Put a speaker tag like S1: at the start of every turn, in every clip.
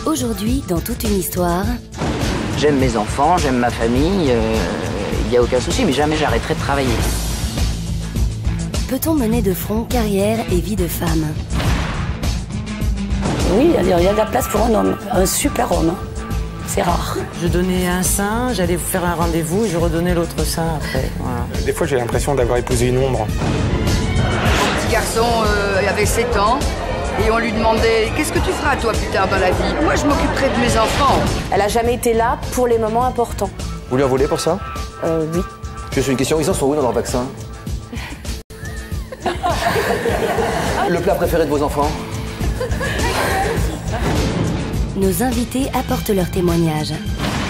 S1: Aujourd'hui, dans Toute une histoire...
S2: J'aime mes enfants, j'aime ma famille, il n'y a aucun souci, mais jamais j'arrêterai de travailler.
S1: Peut-on mener de front carrière et vie de femme?
S3: Oui, il y a de la place pour un homme, un super homme. C'est rare.
S4: Je donnais un sein, j'allais vous faire un rendez-vous et je redonnais l'autre sein après. Voilà.
S5: Des fois, j'ai l'impression d'avoir épousé une ombre.
S6: Mon petit garçon avait 7 ans et on lui demandait « Qu'est-ce que tu feras, toi, plus tard dans la vie ?» Moi, je m'occuperai de mes enfants.
S3: Elle a jamais été là pour les moments importants.
S7: Vous lui en voulez pour ça?
S3: Oui.
S7: Juste une question, ils en sont où dans leur vaccin? Le plat préféré de vos enfants?
S1: Nos invités apportent leur témoignage.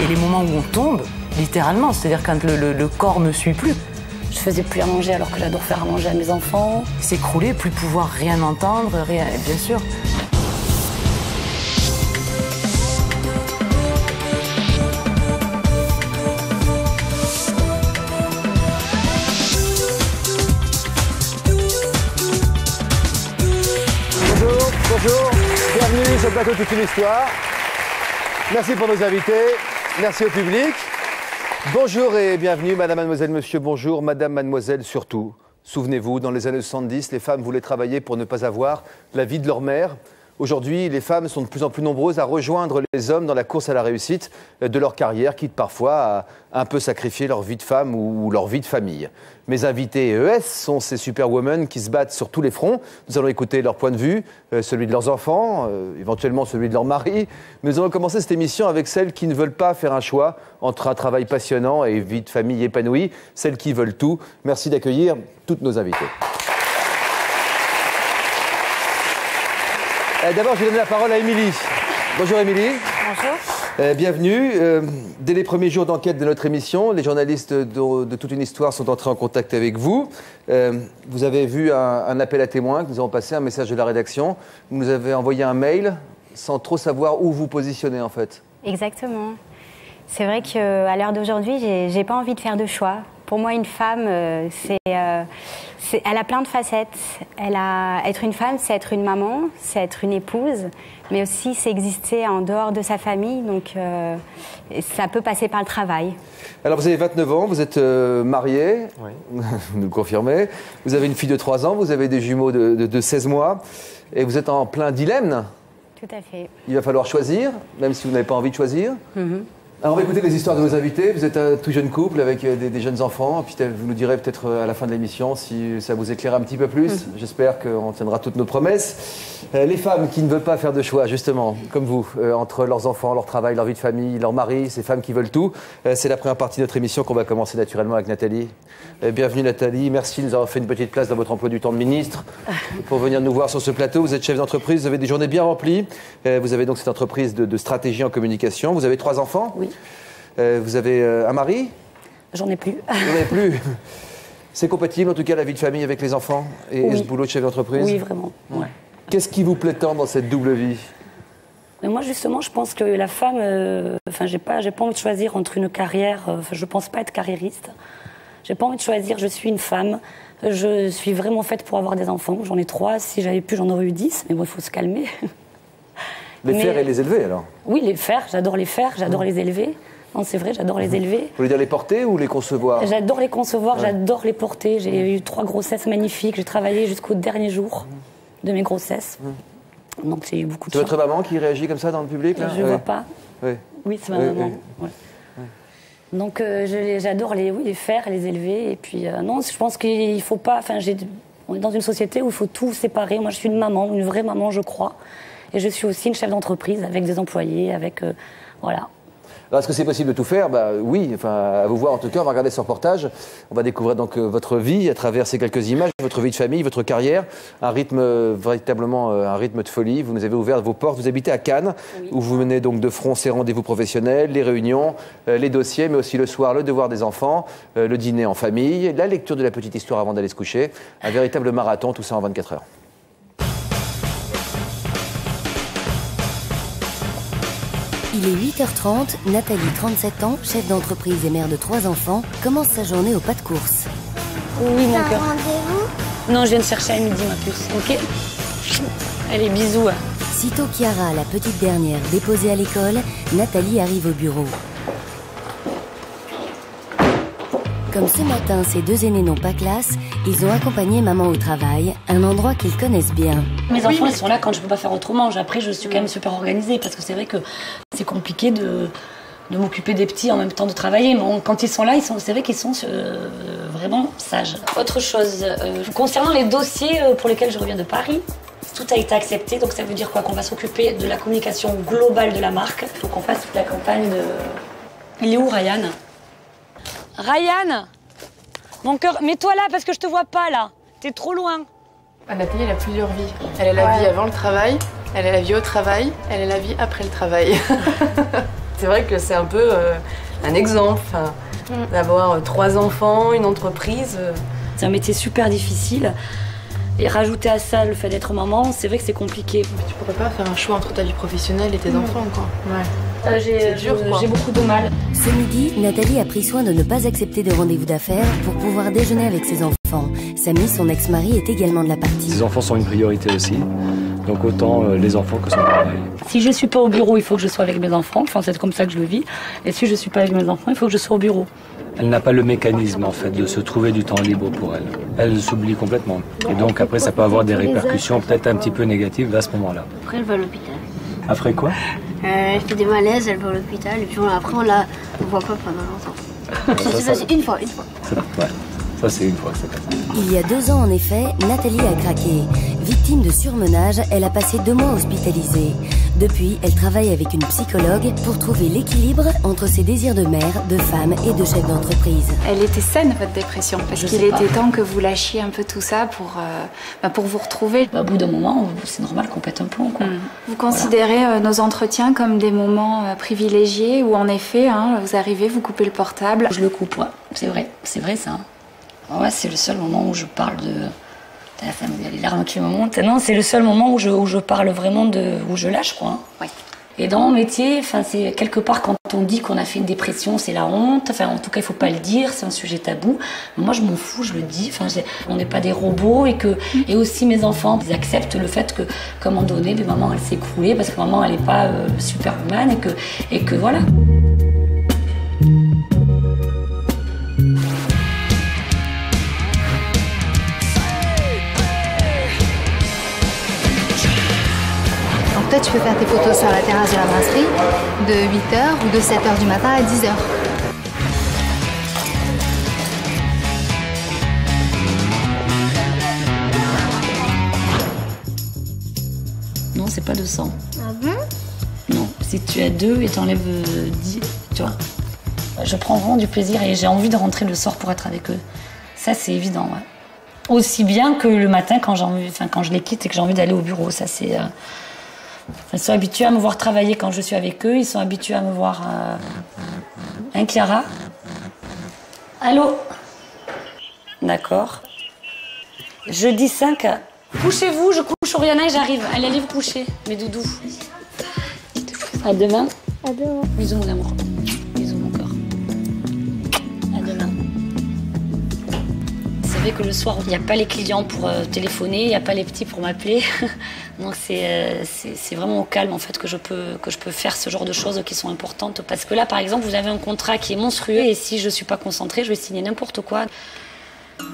S4: Et les moments où on tombe, littéralement, c'est-à-dire quand le corps ne suit plus.
S3: Je faisais plus à manger alors que j'adore faire à manger à mes enfants.
S4: S'écrouler, plus pouvoir rien entendre, rien, bien sûr.
S7: Bonjour, bienvenue sur le plateau Toute une histoire. Merci pour nos invités, merci au public. Bonjour et bienvenue, madame, mademoiselle, monsieur, bonjour, madame, mademoiselle, surtout. Souvenez-vous, dans les années 70, les femmes voulaient travailler pour ne pas avoir la vie de leur mère. Aujourd'hui, les femmes sont de plus en plus nombreuses à rejoindre les hommes dans la course à la réussite de leur carrière, quitte parfois à un peu sacrifier leur vie de femme ou leur vie de famille. Mes invités ES sont ces superwomen qui se battent sur tous les fronts. Nous allons écouter leur point de vue, celui de leurs enfants, éventuellement celui de leur mari. Mais nous allons commencer cette émission avec celles qui ne veulent pas faire un choix entre un travail passionnant et une vie de famille épanouie, celles qui veulent tout. Merci d'accueillir toutes nos invités. D'abord, je vais donner la parole à Émilie. Bonjour Émilie.
S3: Bonjour.
S7: Bienvenue. Dès les premiers jours d'enquête de notre émission, les journalistes de Toute une histoire sont entrés en contact avec vous. Vous avez vu un appel à témoins que nous avons passé, un message de la rédaction. Vous nous avez envoyé un mail sans trop savoir où vous positionnez en fait.
S8: Exactement. C'est vrai qu'à l'heure d'aujourd'hui, j'ai pas envie de faire de choix. Pour moi, une femme, elle a plein de facettes. Être une femme, c'est être une maman, c'est être une épouse, mais aussi c'est exister en dehors de sa famille. Donc, ça peut passer par le travail.
S7: Alors, vous avez 29 ans, vous êtes mariée, oui. Vous nous le confirmez. Vous avez une fille de 3 ans, vous avez des jumeaux de 16 mois, et vous êtes en plein dilemme.
S8: Tout à fait.
S7: Il va falloir choisir, même si vous n'avez pas envie de choisir. Alors on va écouter les histoires de nos invités. Vous êtes un tout jeune couple avec des jeunes enfants. Puis vous nous direz peut-être à la fin de l'émission si ça vous éclaire un petit peu plus. J'espère qu'on tiendra toutes nos promesses. Les femmes qui ne veulent pas faire de choix, justement, comme vous, entre leurs enfants, leur travail, leur vie de famille, leur mari, ces femmes qui veulent tout. C'est la première partie de notre émission qu'on va commencer naturellement avec Nathalie. Bienvenue Nathalie, merci de nous avoir fait une petite place dans votre emploi du temps de ministre pour venir nous voir sur ce plateau. Vous êtes chef d'entreprise, vous avez des journées bien remplies. Vous avez donc cette entreprise de stratégie en communication. Vous avez 3 enfants.
S3: Oui.
S7: Vous avez un mari?
S3: J'en ai plus.
S7: J'en ai plus. C'est compatible en tout cas la vie de famille avec les enfants et ce boulot de chef d'entreprise?
S3: Oui, vraiment. Ouais.
S7: Qu'est-ce qui vous plaît tant dans cette double vie?
S3: Mais moi, justement, je pense que la femme... j'ai pas envie de choisir entre une carrière... je pense pas être carriériste. J'ai pas envie de choisir, je suis une femme. Je suis vraiment faite pour avoir des enfants. J'en ai 3. Si j'avais pu, j'en aurais eu 10. Mais bon, il faut se calmer.
S7: Faire et les élever, alors? Oui,
S3: les faire. J'adore les faire. J'adore les élever. Non, c'est vrai, j'adore les élever.
S7: Vous voulez dire les porter ou les concevoir?
S3: J'adore les concevoir, j'adore les porter. J'ai eu 3 grossesses magnifiques. J'ai travaillé jusqu'au dernier jour de mes grossesses. Donc j'ai eu beaucoup de chance.
S7: C'est votre maman qui réagit comme ça dans le public là?
S3: Je ne vois pas.
S7: Oui,
S3: c'est ma maman. Ouais. Donc j'adore les faire, les élever. Et puis non, je pense qu'il ne faut pas... on est dans une société où il faut tout séparer. Moi, je suis une maman, une vraie maman, je crois. Et je suis aussi une chef d'entreprise avec des employés, avec... voilà.
S7: Alors, est-ce que c'est possible de tout faire? Oui, à vous voir en tout cas, on va regarder ce reportage. On va découvrir donc votre vie à travers ces quelques images, votre vie de famille, votre carrière, un rythme, véritablement un rythme de folie. Vous nous avez ouvert vos portes, vous habitez à Cannes, où vous menez donc de front ces rendez-vous professionnels, les réunions, les dossiers, mais aussi le soir, le devoir des enfants, le dîner en famille, la lecture de la petite histoire avant d'aller se coucher. Un véritable marathon, tout ça en 24 heures.
S1: Il est 8h30, Nathalie, 37 ans, chef d'entreprise et mère de 3 enfants, commence sa journée au pas de course.
S3: Oui, mon cœur. Non, je viens de chercher à midi, ma puce, ok? Allez, bisous.
S1: Sitôt Chiara, la petite dernière, déposée à l'école, Nathalie arrive au bureau. Comme ce matin, ces deux aînés n'ont pas classe, ils ont accompagné maman au travail, un endroit qu'ils connaissent bien.
S3: Mes enfants, ils sont là quand je peux pas faire autrement. Après, je suis quand même super organisée parce que c'est vrai que c'est compliqué de m'occuper des petits en même temps de travailler. Mais quand ils sont là, c'est vrai qu'ils sont vraiment sages. Autre chose, concernant les dossiers pour lesquels je reviens de Paris, tout a été accepté. Donc ça veut dire quoi? Qu'on va s'occuper de la communication globale de la marque. Il faut qu'on fasse toute la campagne de... Il est où, Ryan? Ryan, mon cœur, mets-toi là parce que je te vois pas là. T'es trop loin.
S9: Nathalie, elle a plusieurs vies. Elle a la vie avant le travail, elle a la vie au travail, elle a la vie après le travail. C'est vrai que c'est un peu un exemple d'avoir 3 enfants, une entreprise.
S3: C'est un métier super difficile. Et rajouter à ça le fait d'être maman, c'est vrai que c'est compliqué.
S9: Mais tu pourrais pas faire un choix entre ta vie professionnelle et tes enfants, quoi. Ouais.
S3: J'ai beaucoup de mal.
S1: Ce midi, Nathalie a pris soin de ne pas accepter de rendez-vous d'affaires pour pouvoir déjeuner avec ses enfants. Samy, son ex-mari, est également de la partie.
S10: Les enfants sont une priorité aussi, donc autant les enfants que son travail.
S3: Si je suis pas au bureau, il faut que je sois avec mes enfants. Enfin, c'est comme ça que je le vis. Et si je suis pas avec mes enfants, il faut que je sois au bureau.
S10: Elle n'a pas le mécanisme, en fait, de se trouver du temps libre pour elle. Elle s'oublie complètement. Et donc, après, ça peut avoir des répercussions peut-être un petit peu négatives à ce moment-là.
S11: Après, elle va à l'hôpital.
S10: Après quoi?
S11: Elle fait des malaises, elle va à l'hôpital, et puis après, on voit pas pendant longtemps. Ça s'est passé une fois.
S10: Ouais. Ça, c'est une fois, c'est comme ça.
S1: Il y a 2 ans, en effet, Nathalie a craqué. Victime de surmenage, elle a passé 2 mois hospitalisée. Depuis, elle travaille avec une psychologue pour trouver l'équilibre entre ses désirs de mère, de femme et de chef d'entreprise.
S12: Elle était saine, votre dépression, parce qu'il était temps que vous lâchiez un peu tout ça pour vous retrouver.
S3: Au bout d'un moment, c'est normal qu'on pète un plomb, quoi.
S12: Vous considérez nos entretiens comme des moments privilégiés où, en effet, vous arrivez, vous coupez le portable.
S3: Je le coupe, ouais. C'est vrai ça. Ouais, c'est le seul moment où je parle de... Il y a les larmes qui me montent. Non, c'est le seul moment où je parle vraiment où je lâche, quoi. Ouais. Et dans mon métier, c'est quelque part quand on dit qu'on a fait une dépression, c'est la honte. Enfin, en tout cas, il faut pas le dire, c'est un sujet tabou. Moi, je m'en fous, je le dis. On n'est pas des robots et aussi mes enfants, ils acceptent le fait que, qu'à un moment donné, maman, elle s'est écroulée parce que maman, elle n'est pas superwoman et que voilà.
S13: Toi, tu peux faire tes photos sur la terrasse de la brasserie de 8h ou de 7h du matin à 10h.
S3: Non, c'est pas 200.
S13: Ah bon?
S3: Non, si tu as 2 et t'enlèves 10, tu vois. Je prends vraiment du plaisir et j'ai envie de rentrer le soir pour être avec eux. Ça, c'est évident, ouais. Aussi bien que le matin quand je les quitte et que j'ai envie d'aller au bureau. Ça, c'est... Ils sont habitués à me voir travailler quand je suis avec eux. Ils sont habitués à me voir... Hein, Chiara? Allô? D'accord. Jeudi 5. Couchez-vous, je couche Oriana et j'arrive. Allez vous coucher, mes doudous. À demain.
S13: À demain.
S3: Bisous, mon amour. Bisous, mon corps. À demain. C'est vrai que le soir, il n'y a pas les clients pour téléphoner, il n'y a pas les petits pour m'appeler. Donc c'est vraiment au calme en fait que je peux faire ce genre de choses qui sont importantes. Parce que là, par exemple, vous avez un contrat qui est monstrueux et si je ne suis pas concentrée, je vais signer n'importe quoi.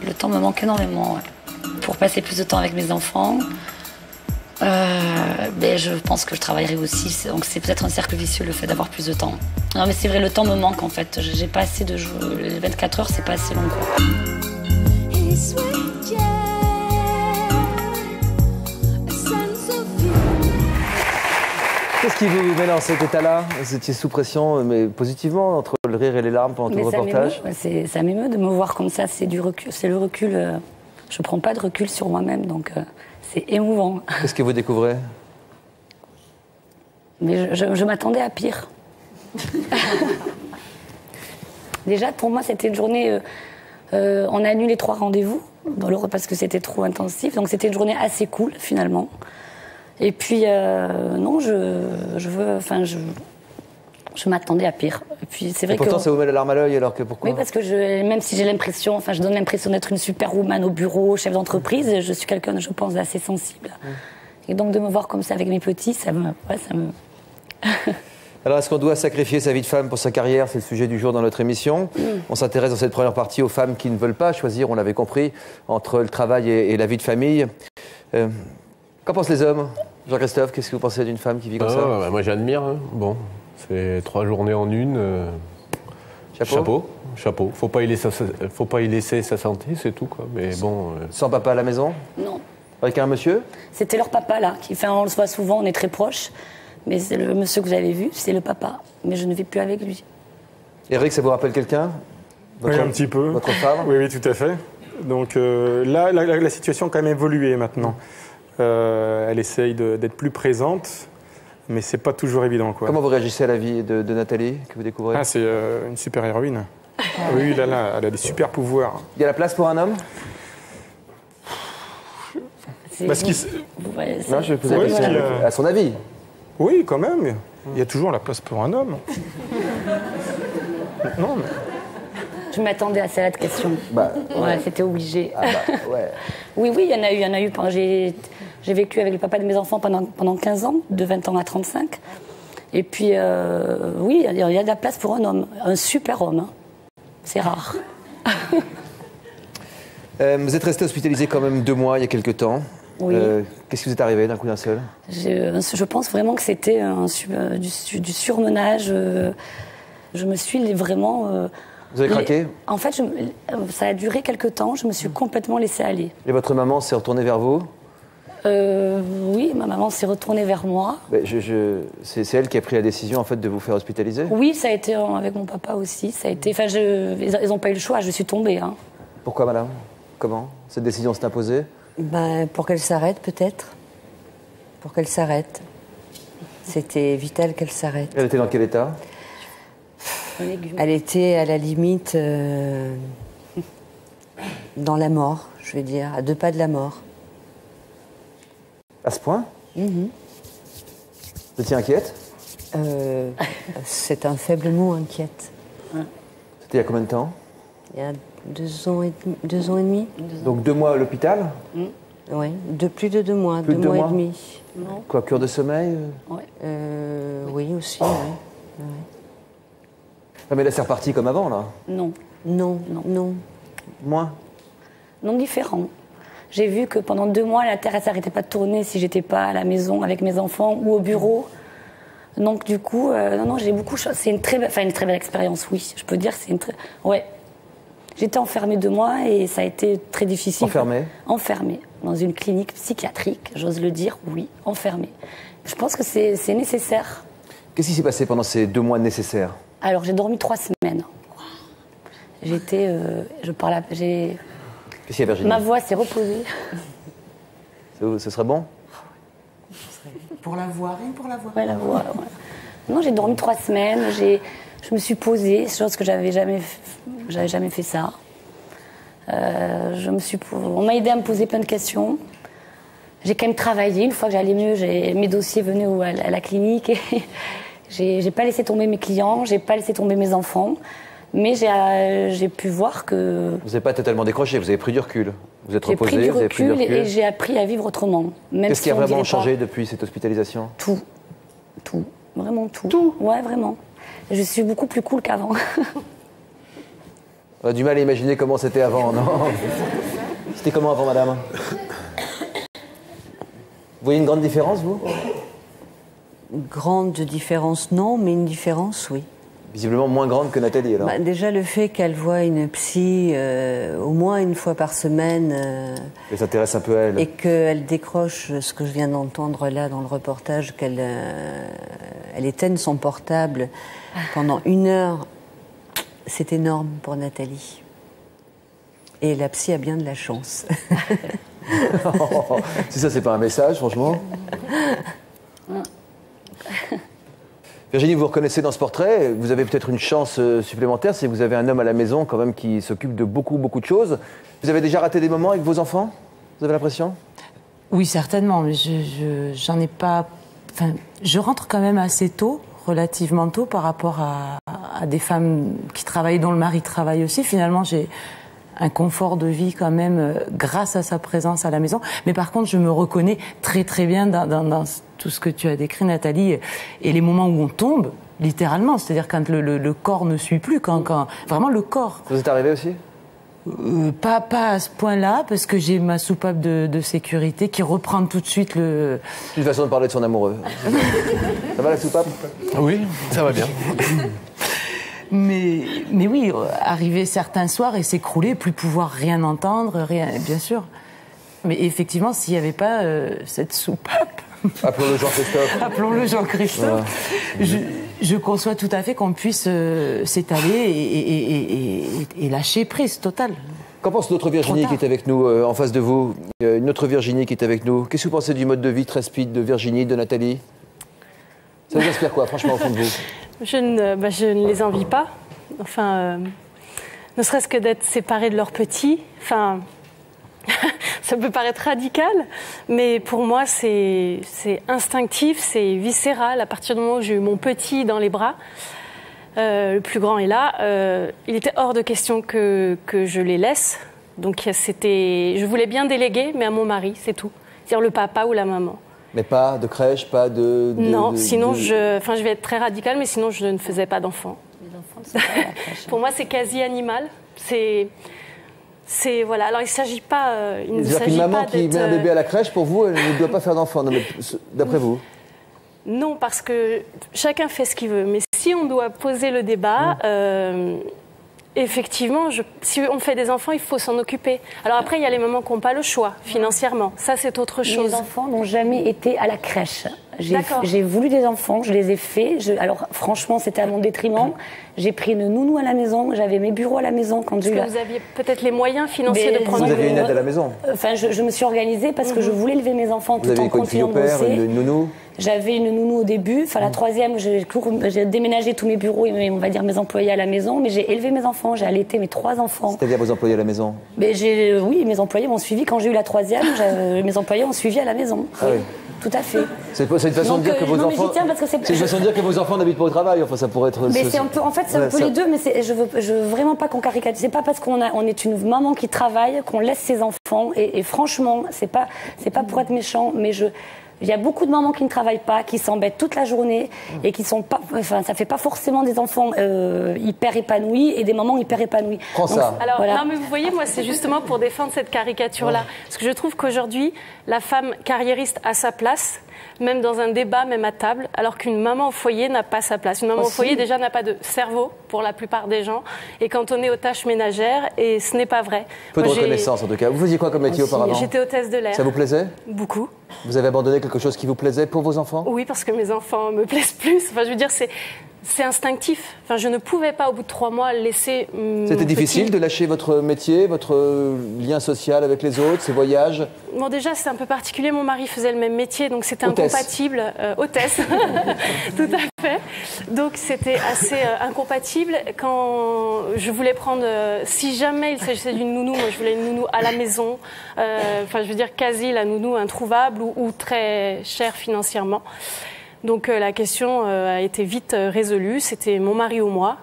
S3: Le temps me manque énormément pour passer plus de temps avec mes enfants. Je pense que je travaillerai aussi. Donc c'est peut-être un cercle vicieux le fait d'avoir plus de temps. Non mais c'est vrai, le temps me manque en fait. J'ai pas assez de jours. Les 24 heures, c'est pas assez long quoi.
S7: Qu'est-ce qui vous met dans cet état-là? Vous étiez sous pression, mais positivement, entre le rire et les larmes pendant tout le reportage?
S3: Ça m'émeut de me voir comme ça, c'est du recul, c'est le recul. Je prends pas de recul sur moi-même, donc c'est émouvant.
S7: Qu'est-ce que vous découvrez?
S3: Mais je m'attendais à pire. Déjà, pour moi, c'était une journée... on a annulé 3 rendez-vous, parce que c'était trop intensif, donc c'était une journée assez cool, finalement. Et puis, non, je m'attendais à pire. Et puis, c'est vrai
S7: pourtant, ça vous met la larme à l'œil, alors que pourquoi?
S3: Oui, parce que même si j'ai l'impression, je donne l'impression d'être une superwoman au bureau, chef d'entreprise, je suis quelqu'un, je pense, d'assez sensible. Et donc de me voir comme ça avec mes petits, ça me...
S7: Alors, est-ce qu'on doit sacrifier sa vie de femme pour sa carrière? C'est le sujet du jour dans notre émission. On s'intéresse dans cette première partie aux femmes qui ne veulent pas choisir, on l'avait compris, entre le travail et la vie de famille. Qu'en pensent les hommes? Jean-Christophe, qu'est-ce que vous pensez d'une femme qui vit comme ça?
S14: Bah, moi, j'admire. Hein. Bon, c'est 3 journées en une. Chapeau. Faut pas y laisser sa santé, c'est tout, quoi. Mais bon.
S7: Sans papa à la maison?
S3: Non.
S7: Avec un monsieur?
S3: C'était leur papa, là. Enfin, on le voit souvent, on est très proches. Mais c'est le monsieur que vous avez vu, c'est le papa. Mais je ne vis plus avec lui.
S7: Eric, ça vous rappelle quelqu'un?
S5: Oui, un petit peu.
S7: Votre femme?
S5: Oui, tout à fait. Donc là, la situation a quand même évolué maintenant. Elle essaye d'être plus présente, mais c'est pas toujours évident, quoi.
S7: Comment vous réagissez à la vie de Nathalie, que vous découvrez?
S5: C'est une super héroïne. Oui, là, elle a des super pouvoirs.
S7: Il y a la place pour un homme?
S5: Non,
S7: je pose la question à son avis.
S5: Oui, quand même. Il y a toujours la place pour un homme. Non, mais...
S3: Je m'attendais à cette question. Ouais, c'était obligé.
S7: Ouais.
S3: Oui, il y en a eu. J'ai vécu avec le papa de mes enfants pendant 15 ans, de 20 ans à 35. Et puis, oui, il y a de la place pour un homme. Un super homme. Hein. C'est rare.
S7: Vous êtes resté hospitalisé quand même 2 mois, il y a quelques temps.
S3: Oui.
S7: Qu'est-ce qui vous est arrivé d'un coup d'un seul?
S3: Je pense vraiment que c'était du surmenage. Je me suis vraiment...
S7: Vous avez craqué?
S3: En fait, ça a duré quelques temps. Je me suis complètement laissée aller.
S7: Et votre maman s'est retournée vers vous?
S3: Oui, ma maman s'est retournée vers moi.
S7: C'est elle qui a pris la décision en fait de vous faire hospitaliser?
S3: Oui, ça a été avec mon papa aussi. Ça a été. Enfin, ils n'ont pas eu le choix. Je suis tombée. Hein.
S7: Pourquoi, madame? Comment cette décision s'est imposée?
S15: Pour qu'elle s'arrête, peut-être. Pour qu'elle s'arrête. C'était vital qu'elle s'arrête.
S7: Elle était dans quel état?
S15: Elle était à la limite dans la mort, je veux dire, à 2 pas de la mort.
S7: À ce point? Vous étiez inquiète?
S15: C'est un faible mot, inquiète.
S7: C'était il y a combien de temps?
S15: Il y a 2 ans et demi.
S7: Donc 2 mois à l'hôpital?
S15: Oui, plus de 2 mois,
S7: plus
S15: 2 mois et demi.
S3: Non.
S7: Quoi, cure de sommeil?
S15: Oui, aussi, oui.
S7: Ah, mais là, c'est reparti comme avant, là?
S3: Non.
S7: Moins?
S3: Non, différent. J'ai vu que pendant 2 mois, la Terre, elle s'arrêtait pas de tourner si j'étais pas à la maison avec mes enfants ou au bureau. Donc, du coup, non, j'ai beaucoup... C'est une très belle expérience, oui. Je peux dire, c'est une très... Ouais. J'étais enfermée 2 mois et ça a été très difficile.
S7: Enfermée?
S3: Enfermée. Dans une clinique psychiatrique, j'ose le dire, oui, enfermée. Je pense que c'est nécessaire.
S7: Qu'est-ce qui s'est passé pendant ces 2 mois nécessaires?
S3: Alors, j'ai dormi 3 semaines. J'étais... je parlais...
S7: Qu'est-ce qu'il y a, Virginie?
S3: Ma voix s'est reposée.
S7: Ce serait bon?
S4: Pour la voix, rien pour la voix.
S3: Ouais, la voix, ouais. Non, j'ai dormi 3 semaines, je me suis posée, chose que j'avais jamais fait ça. On m'a aidé à me poser plein de questions. J'ai quand même travaillé. Une fois que j'allais mieux, mes dossiers venaient à la clinique. Et j'ai pas laissé tomber mes clients, j'ai pas laissé tomber mes enfants. Mais j'ai pu voir que...
S7: Vous n'avez pas totalement décroché, vous avez pris du recul. Vous êtes reposé,
S3: vous avez
S7: pris du recul.
S3: Et j'ai appris à vivre autrement.
S7: Qu'est-ce qui a vraiment changé depuis cette hospitalisation?
S3: Tout. Vraiment tout. Tout? Ouais, vraiment. Je suis beaucoup plus cool qu'avant.
S7: On a du mal à imaginer comment c'était avant, non? C'était comment avant, madame? Vous voyez une grande différence, vous?
S15: Grande différence, non, mais une différence, oui.
S7: Visiblement moins grande que Nathalie, alors.
S15: Déjà, le fait qu'elle voit une psy au moins 1 fois par semaine...
S7: Elle s'intéresse un peu à elle.
S15: Et qu'elle décroche ce que je viens d'entendre là dans le reportage, qu'elle elle éteigne son portable pendant 1 heure, c'est énorme pour Nathalie. Et la psy a bien de la chance.
S7: Si ça, c'est pas un message, franchement. Virginie, vous vous reconnaissez dans ce portrait. Vous avez peut-être une chance supplémentaire, c'est que vous avez un homme à la maison quand même qui s'occupe de beaucoup de choses. Vous avez déjà raté des moments avec vos enfants? Vous avez l'impression?
S4: Oui, certainement, mais j'en ai pas... Enfin, je rentre quand même assez tôt, relativement tôt, par rapport à des femmes qui travaillent, dont le mari travaille aussi. Finalement, j'ai un confort de vie quand même grâce à sa présence à la maison. Mais par contre, je me reconnais très très bien dans tout ce que tu as décrit, Nathalie, et les moments où on tombe, littéralement, c'est-à-dire quand le corps ne suit plus, quand vraiment le corps.
S7: Vous êtes arrivé aussi ?
S4: Pas à ce point-là, parce que j'ai ma soupape de sécurité qui reprend tout de suite le...
S7: Une façon de parler de son amoureux. Ça va la soupape ?
S14: Oui, ça va bien.
S4: Mais oui, arriver certains soirs et s'écrouler, plus pouvoir rien entendre, rien, bien sûr. Mais effectivement, s'il n'y avait pas cette soupape...
S7: Appelons-le Jean-Christophe.
S4: Appelons-le Jean-Christophe. Voilà. Je conçois tout à fait qu'on puisse s'étaler et lâcher prise totale.
S7: Qu'en pense notre Virginie qui est avec nous en face de vous? Une autre Virginie qui est avec nous. Qu'est-ce que vous pensez du mode de vie très speed de Virginie, de Nathalie? Ça vous inspire quoi, franchement, au fond de vous?
S16: Je ne les envie pas. Enfin, ne serait-ce que d'être séparés de leurs petits. Enfin, ça peut paraître radical, mais pour moi, c'est instinctif, c'est viscéral. À partir du moment où j'ai eu mon petit dans les bras, le plus grand est là, il était hors de question que je les laisse. Donc, je voulais bien déléguer, mais à mon mari, c'est tout. C'est-à-dire le papa ou la maman.
S7: Mais pas de crèche, pas de...
S16: Non, sinon, je vais être très radicale, mais sinon, je ne faisais pas d'enfants.
S3: Les enfants ne sont pas à la crèche.
S16: Pour moi, c'est quasi animal. Voilà. Alors, il ne s'agit pas...
S7: C'est-à-dire qu'une maman qui met un bébé à la crèche, pour vous, elle ne doit pas faire d'enfant, d'après vous?
S16: Non, parce que chacun fait ce qu'il veut. Mais si on doit poser le débat... Effectivement, si on fait des enfants, il faut s'en occuper. Alors après, il y a les mamans qui n'ont pas le choix, financièrement. Ça, c'est autre chose.
S3: Les enfants n'ont jamais été à la crèche. J'ai voulu des enfants, je les ai faits. Alors franchement, c'était à mon détriment. J'ai pris une nounou à la maison, j'avais mes bureaux à la maison. Quand
S16: vous aviez peut-être les moyens financiers de prendre...
S7: Vous aviez une aide à la maison?
S3: Enfin, je me suis organisée parce que je voulais élever mes enfants tout en continuant de bosser.
S7: Vous avez une nounou?
S3: J'avais une nounou au début. Enfin, la troisième, j'ai déménagé tous mes bureaux et on va dire mes employés à la maison. Mais j'ai élevé mes enfants, j'ai allaité mes 3 enfants.
S7: C'est-à-dire vos employés à la maison?
S3: Oui, mes employés m'ont suivi. Quand j'ai eu la troisième, mes employés ont suivi à la maison.
S7: Ah oui.
S3: Tout à fait.
S7: C'est une façon de dire que vos enfants... C'est une façon de dire que vos enfants n'habitent pas au travail. Enfin, ça pourrait être...
S3: Mais c'est un peu... En fait, c'est un peu les deux. Mais je veux vraiment pas qu'on caricature. C'est pas parce qu'on est une maman qui travaille qu'on laisse ses enfants. Et franchement, c'est pas pour être méchant, mais il y a beaucoup de mamans qui ne travaillent pas, qui s'embêtent toute la journée et qui sont pas... Enfin, ça fait pas forcément des enfants hyper épanouis et des mamans hyper épanouies.
S7: Prends ça.
S16: Alors, voilà. Non, mais vous voyez, moi, c'est justement pour défendre cette caricature-là. Parce que je trouve qu'aujourd'hui, la femme carriériste a sa place, même dans un débat, même à table, alors qu'une maman au foyer n'a pas sa place. Une maman au foyer, déjà, n'a pas de cerveau, pour la plupart des gens, et cantonnée aux tâches ménagères, et ce n'est pas vrai.
S7: Peu de reconnaissance, en tout cas. Vous faisiez quoi comme métier auparavant?
S16: J'étais hôtesse de l'air.
S7: Ça vous plaisait?
S16: Beaucoup.
S7: Vous avez abandonné quelque chose qui vous plaisait pour vos enfants?
S16: Oui, parce que mes enfants me plaisent plus. Enfin, je veux dire, c'est instinctif. Enfin, je ne pouvais pas, au bout de 3 mois, laisser...
S7: C'était difficile de lâcher votre métier, votre lien social avec les autres, ces voyages?
S16: Bon, déjà, c'est un peu particulier. Mon mari faisait le même métier, donc c'était incompatible. Hôtesse, tout à fait. Donc, c'était assez incompatible. Quand je voulais prendre... si jamais il s'agissait d'une nounou, moi, je voulais une nounou à la maison. Enfin, je veux dire, quasi la nounou introuvable ou très chère financièrement. Donc la question a été vite résolue. C'était mon mari ou moi.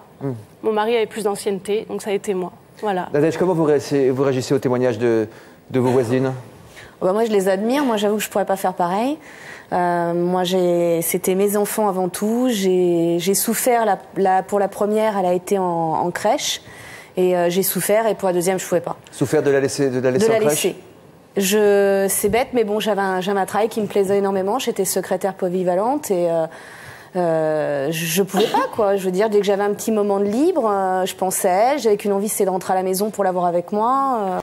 S16: Mon mari avait plus d'ancienneté, donc ça a été moi. Voilà.
S7: Nadège, comment vous réagissez au témoignage de vos voisines?
S17: Moi, je les admire. Moi, j'avoue que je ne pourrais pas faire pareil. Moi, c'était mes enfants avant tout. J'ai souffert. Pour la première, elle a été en crèche. Et j'ai souffert. Et pour la deuxième, je ne pouvais pas.
S7: Souffert de la laisser en crèche?
S17: C'est bête, mais bon, j'avais un travail qui me plaisait énormément. J'étais secrétaire polyvalente et je pouvais pas, quoi. Je veux dire, dès que j'avais un petit moment de libre, je pensais à elle. J'avais qu'une envie, c'est de rentrer à la maison pour l'avoir avec moi.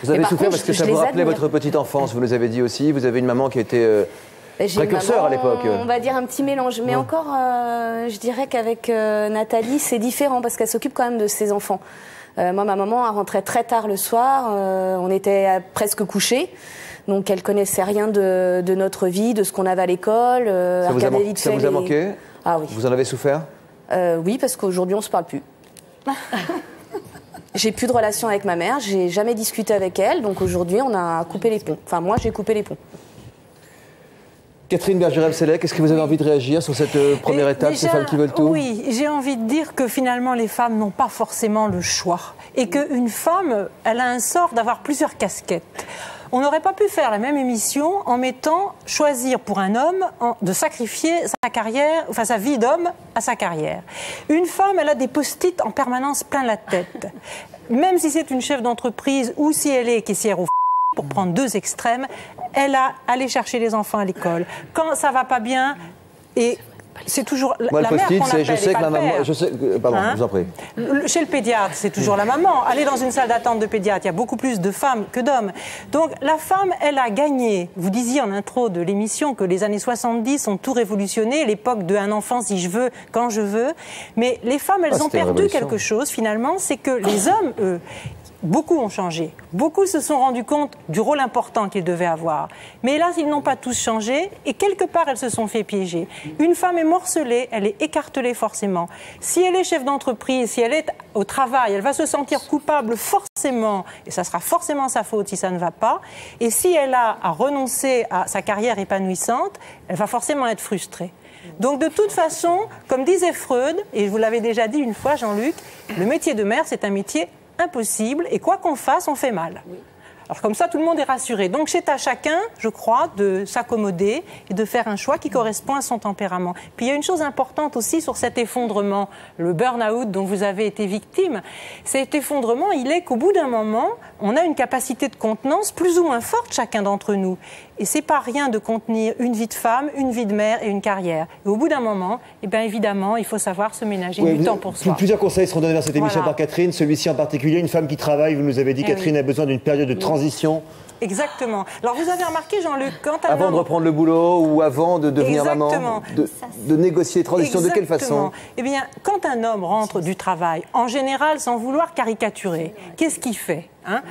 S7: Vous avez souffert parce que ça vous rappelait votre petite enfance, vous nous avez dit aussi. Vous avez une maman qui était précurseur à l'époque.
S17: On va dire un petit mélange. Mais encore, je dirais qu'avec Nathalie, c'est différent parce qu'elle s'occupe quand même de ses enfants. Moi, ma maman, elle rentrait très tard le soir. On était presque couchés. Donc, elle connaissait rien de notre vie, de ce qu'on avait à l'école.
S7: Ça vous a manqué?
S17: Ah oui.
S7: Vous en avez souffert?
S17: Oui, parce qu'aujourd'hui, on se parle plus. J'ai plus de relation avec ma mère. J'ai jamais discuté avec elle. Donc, aujourd'hui, on a coupé les ponts. Enfin, moi, j'ai coupé les ponts.
S7: Catherine Bergerel-Sellec, est-ce que vous avez envie de réagir sur cette première étape,
S18: déjà,
S7: ces femmes qui veulent tout?
S18: Oui, j'ai envie de dire que finalement les femmes n'ont pas forcément le choix et qu'une femme, elle a un sort d'avoir plusieurs casquettes. On n'aurait pas pu faire la même émission en mettant choisir pour un homme de sacrifier sa carrière, enfin sa vie d'homme à sa carrière. Une femme, elle a des post-it en permanence plein la tête. Même si c'est une chef d'entreprise ou si elle est caissière au pour prendre deux extrêmes, elle a allé chercher les enfants à l'école. Quand ça va pas bien, et c'est toujours
S7: moi,
S18: la
S7: le
S18: mère qu'on
S7: post-it,
S18: appelle,
S7: je sais que la maman... Pardon,
S18: hein?
S7: je vous en prie.
S18: Chez le pédiatre, c'est toujours la maman. Aller dans une salle d'attente de pédiatre, il y a beaucoup plus de femmes que d'hommes. Donc la femme, elle a gagné. Vous disiez en intro de l'émission que les années 70 ont tout révolutionné, l'époque de un enfant si je veux, quand je veux. Mais les femmes, elles ont perdu quelque chose finalement, c'est que les hommes, eux, beaucoup ont changé. Beaucoup se sont rendus compte du rôle important qu'ils devaient avoir. Mais hélas, ils n'ont pas tous changé et quelque part, elles se sont fait piéger. Une femme est morcelée, elle est écartelée forcément. Si elle est chef d'entreprise, si elle est au travail, elle va se sentir coupable forcément et ça sera forcément sa faute si ça ne va pas. Et si elle a à renoncer à sa carrière épanouissante, elle va forcément être frustrée. Donc de toute façon, comme disait Freud, et je vous l'avais déjà dit une fois Jean-Luc, le métier de mère, c'est un métier impossible et quoi qu'on fasse, on fait mal. Oui. Alors comme ça, tout le monde est rassuré. Donc c'est à chacun, je crois, de s'accommoder et de faire un choix qui correspond à son tempérament. Puis il y a une chose importante aussi sur cet effondrement, le burn-out dont vous avez été victime. Cet effondrement, il est qu'au bout d'un moment, on a une capacité de contenance plus ou moins forte chacun d'entre nous. Et c'est pas rien de contenir une vie de femme, une vie de mère et une carrière. Et au bout d'un moment, eh bien évidemment, il faut savoir se ménager du temps pour soi.
S7: Plusieurs conseils seront donnés dans cette émission
S18: voilà.
S7: par Catherine. Celui-ci en particulier, une femme qui travaille, vous nous avez dit, Catherine, a besoin d'une période de transition.
S18: Exactement. Alors vous avez remarqué, Jean-Luc, quand
S7: avant de reprendre le boulot ou avant de devenir maman, de négocier les transitions, de quelle façon?
S18: Eh bien, quand un homme rentre du travail, en général, sans vouloir caricaturer, qu'est-ce qu'il fait, hein?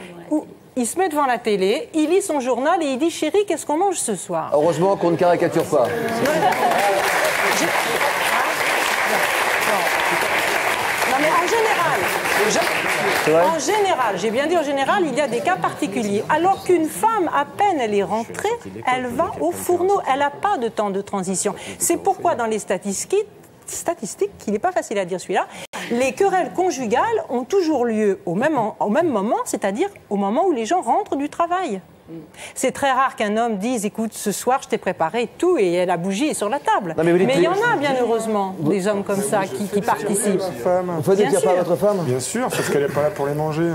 S18: Il se met devant la télé, il lit son journal et il dit « Chérie, qu'est-ce qu'on mange ce soir ?»
S7: Heureusement qu'on ne caricature pas.
S18: Non mais en général, j'ai bien dit en général, il y a des cas particuliers. Alors qu'une femme, à peine elle est rentrée, elle va au fourneau, elle n'a pas de temps de transition. C'est pourquoi dans les statistiques, il n'est pas facile à dire celui-là, les querelles conjugales ont toujours lieu au même moment, c'est-à-dire au moment où les gens rentrent du travail. C'est très rare qu'un homme dise « Écoute, ce soir, je t'ai préparé tout et la bougie est sur la table ». Mais il y en a, bien heureusement, des hommes comme ça qui participent.
S7: Vous dites qu'il n'y a pas votre femme?
S5: Bien sûr, parce qu'elle n'est pas là pour les manger.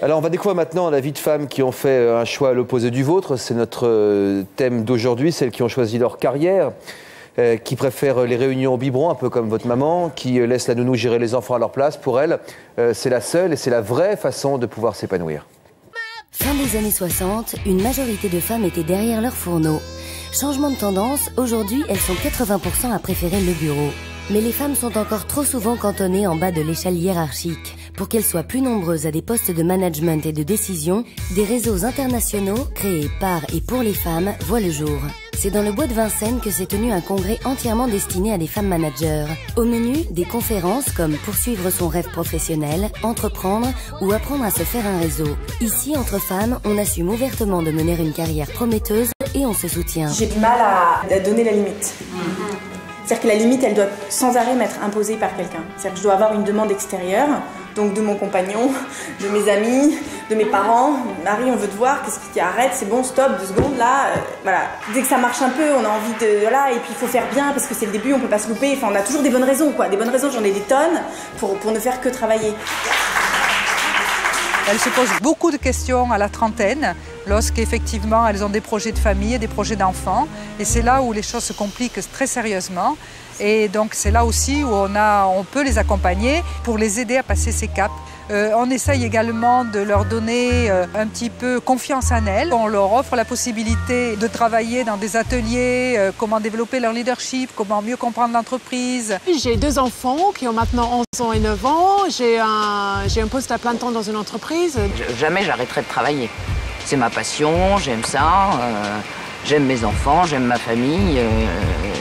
S7: Alors, on va découvrir maintenant la vie de femmes qui ont fait un choix à l'opposé du vôtre. C'est notre thème d'aujourd'hui, celles qui ont choisi leur carrière. Qui préfèrent les réunions au biberon, un peu comme votre maman, qui laisse la nounou gérer les enfants à leur place. Pour elle, c'est la seule et c'est la vraie façon de pouvoir s'épanouir.
S1: Fin des années 60, une majorité de femmes étaient derrière leur fourneau. Changement de tendance, aujourd'hui, elles sont 80% à préférer le bureau. Mais les femmes sont encore trop souvent cantonnées en bas de l'échelle hiérarchique. Pour qu'elles soient plus nombreuses à des postes de management et de décision, des réseaux internationaux créés par et pour les femmes voient le jour. C'est dans le bois de Vincennes que s'est tenu un congrès entièrement destiné à des femmes managers. Au menu, des conférences comme poursuivre son rêve professionnel, entreprendre ou apprendre à se faire un réseau. Ici, entre femmes, on assume ouvertement de mener une carrière prometteuse et on se soutient.
S19: J'ai du mal à donner la limite. C'est-à-dire que la limite, elle doit sans arrêt m'être imposée par quelqu'un. C'est-à-dire que je dois avoir une demande extérieure, donc de mon compagnon, de mes amis, de mes parents. Marie, on veut te voir, qu'est-ce qui arrête, c'est bon, stop, 2 secondes, là, voilà. Dès que ça marche un peu, on a envie de, voilà, et puis il faut faire bien, parce que c'est le début, on peut pas se louper, enfin, on a toujours des bonnes raisons, quoi. Des bonnes raisons, j'en ai des tonnes, pour ne faire que travailler.
S20: Elles se posent beaucoup de questions à la trentaine, lorsqu'effectivement elles ont des projets de famille et des projets d'enfants. Et c'est là où les choses se compliquent très sérieusement. Et donc c'est là aussi où on peut les accompagner pour les aider à passer ces caps. On essaye également de leur donner un petit peu confiance en elles. On leur offre la possibilité de travailler dans des ateliers, comment développer leur leadership, comment mieux comprendre l'entreprise.
S21: J'ai 2 enfants qui ont maintenant 11 ans et 9 ans. J'ai un poste à plein temps dans une entreprise.
S2: Jamais j'arrêterai de travailler. C'est ma passion, j'aime ça. J'aime mes enfants, j'aime ma famille,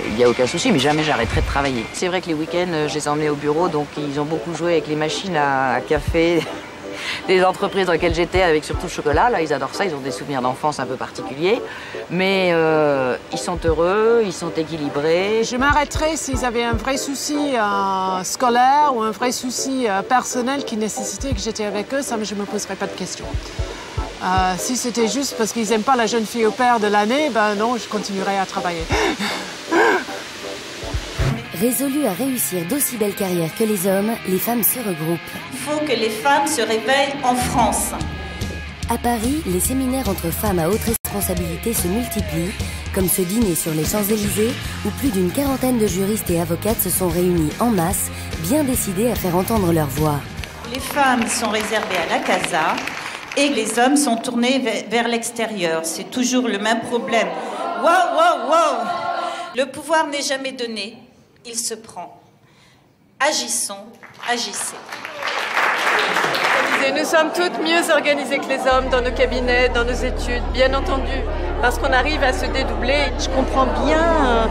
S2: il n'y a aucun souci, mais jamais j'arrêterai de travailler. C'est vrai que les week-ends, je les ai emmenés au bureau, donc ils ont beaucoup joué avec les machines à café. des entreprises dans lesquelles j'étais, avec surtout le chocolat. Là, ils adorent ça, ils ont des souvenirs d'enfance un peu particuliers. Mais ils sont heureux, ils sont équilibrés.
S21: Je m'arrêterais s'ils avaient un vrai souci scolaire ou un vrai souci personnel qui nécessitait que j'étais avec eux, ça, je ne me poserais pas de questions. Si c'était juste parce qu'ils n'aiment pas la jeune fille au père de l'année, ben non, je continuerai à travailler.
S1: Résolues à réussir d'aussi belles carrières que les hommes, les femmes se regroupent.
S6: Il faut que les femmes se réveillent en France.
S1: À Paris, les séminaires entre femmes à haute responsabilité se multiplient, comme ce dîner sur les Champs-Élysées, où plus d'une quarantaine de juristes et avocates se sont réunis en masse, bien décidés à faire entendre leur voix.
S6: Les femmes sont réservées à la casa et les hommes sont tournés vers l'extérieur. C'est toujours le même problème. Wow. Le pouvoir n'est jamais donné. Il se prend. Agissons, agissez.
S9: Nous sommes toutes mieux organisées que les hommes dans nos cabinets, dans nos études, bien entendu, parce qu'on arrive à se dédoubler.
S6: Je comprends bien